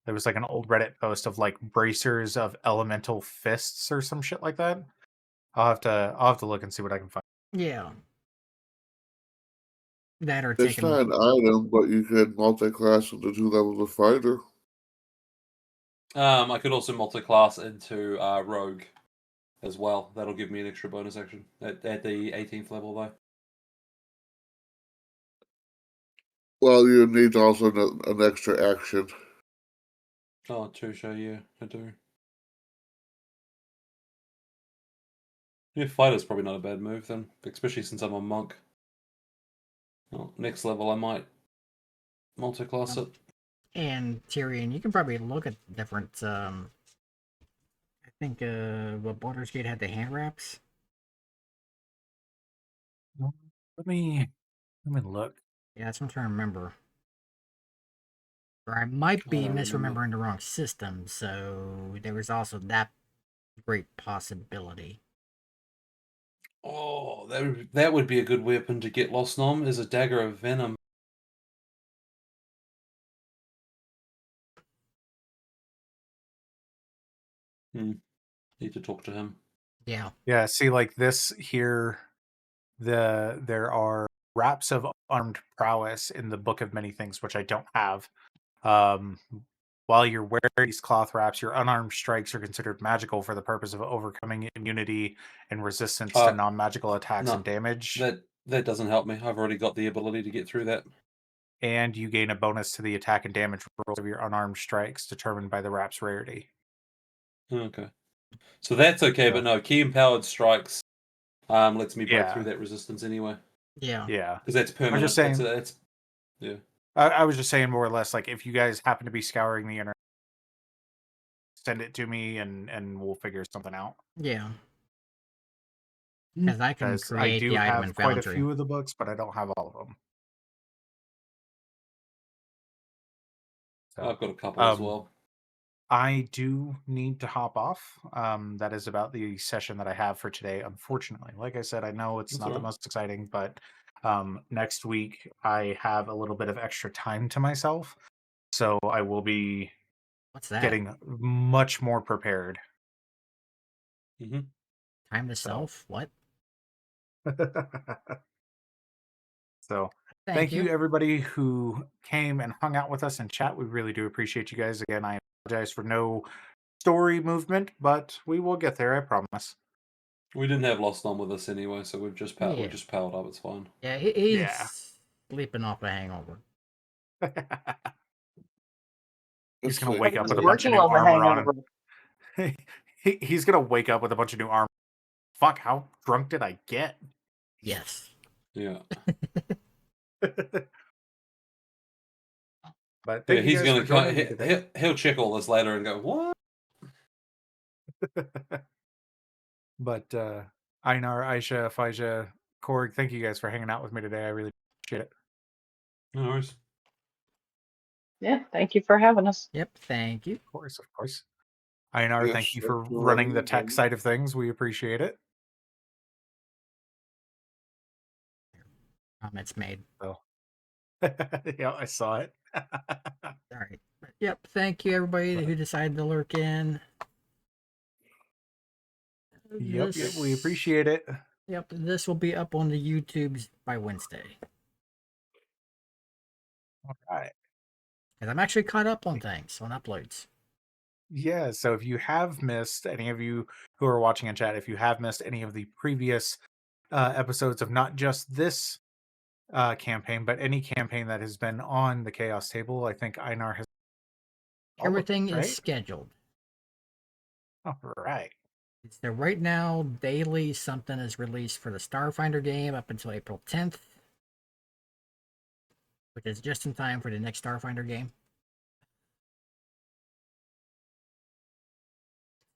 There was like an old Reddit post of like bracers of elemental fists or some shit like that. I'll have to look and see what I can find. Yeah. That or It's taking. not an item, but you could multi-class into 2 levels of fighter. I could also multi-class into rogue as well. That'll give me an extra bonus action at the 18th level, though. Well, you need also an extra action. Oh, Tusha, yeah, I do. Yeah, fighter's probably not a bad move then, especially since I'm a monk. Well, next level I might multi-class it. And Tyrion, you can probably look at different. I think what Baldur's Gate had the hand wraps. Let me look. Yeah, that's what I'm trying to remember. Or I might I be don't remember. misremembering the wrong system, so there was also that great possibility. Oh, that would be a good weapon to get Lost Nom, is a dagger of venom. Need to talk to him. Yeah. Yeah, see, like this here, there are wraps of armed prowess in the Book of Many Things, which I don't have. Um, while you're wearing these cloth wraps, your unarmed strikes are considered magical for the purpose of overcoming immunity and resistance to non-magical attacks No, and damage. that doesn't help me. I've already got the ability to get through that. And you gain a bonus to the attack and damage rolls of your unarmed strikes, determined by the wrap's rarity. Okay. So that's okay, but no, key empowered strikes lets me break through that resistance anyway. Yeah. Yeah. Because that's permanent. I'm just saying. That's yeah. I was just saying more or less, like, if you guys happen to be scouring the internet, send it to me and we'll figure something out. Yeah. Because I can Because I create do the item in have quite a Foundry. few of the books, but I don't have all of them. So, I've got a couple as well. I do need to hop off. That is about the session that I have for today, unfortunately. Like I said, I know it's not the most exciting, but next week I have a little bit of extra time to myself. So I will be getting much more prepared. Mm-hmm. Time to self? What? So thank you everybody who came and hung out with us in chat. We really do appreciate you guys. Again, I apologize for no story movement, but we will get there, I promise. We didn't have Lost on with us anyway, so we've just we just powered up. It's fine. Yeah, he's sleeping off a hangover. He's gonna wake up with a bunch Working of new on the armor on hangover. him. He's gonna wake up with a bunch of new armor. Fuck, how drunk did I get? Yes. Yeah. But thank you he's guys gonna for joining me today. he'll check all this later and go, what? But Einar, Aisha, Faija, Korg, thank you guys for hanging out with me today. I really appreciate it. No worries. Yeah, thank you for having us. Yep, thank you. Of course, of course. Einar, Yes, thank you for thanks for running the running tech them. side of things. We appreciate it. Comments made. So, yeah, I saw it. All right. Yep. Thank you, everybody who decided to lurk in. Yep, we appreciate it. Yep, this will be up on the YouTubes by Wednesday. All right. Because I'm actually caught up on things, on uploads. Yeah, so if you have missed, any of you who are watching in chat, if you have missed any of the previous episodes of not just this campaign, but any campaign that has been on the Chaos Table, I think Einar has... Everything is scheduled. All right. So right now, daily something is released for the Starfinder game up until April 10th. Which is just in time for the next Starfinder game.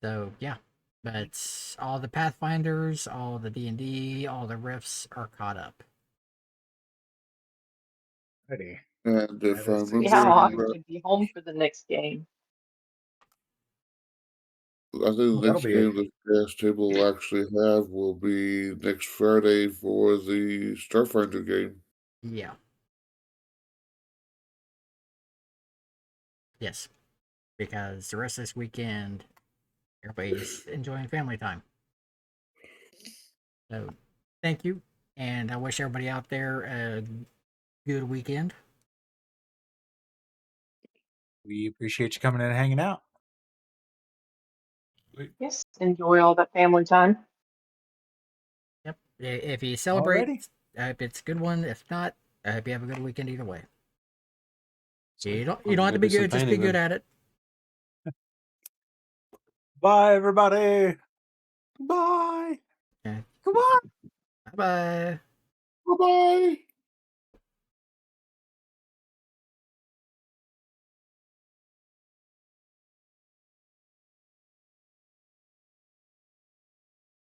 So, yeah. But all the Pathfinders, all the D&D, all the Rifts are caught up. Ready. And if I'm See how I remembering, could be home for the next game. I think the next game the Chaos Table will actually have will be next Friday for the Starfinder game. Yeah. Yes. Because the rest of this weekend, everybody's enjoying family time. So, thank you. And I wish everybody out there a good weekend. We appreciate you coming in and hanging out. Yes, enjoy all that family time. Yep. If you celebrate, I hope it's a good one. If not, I hope you have a good weekend either way. You don't have to be good, just be good at it. Bye, everybody. Bye. Okay. Come on. Bye-bye. Bye-bye.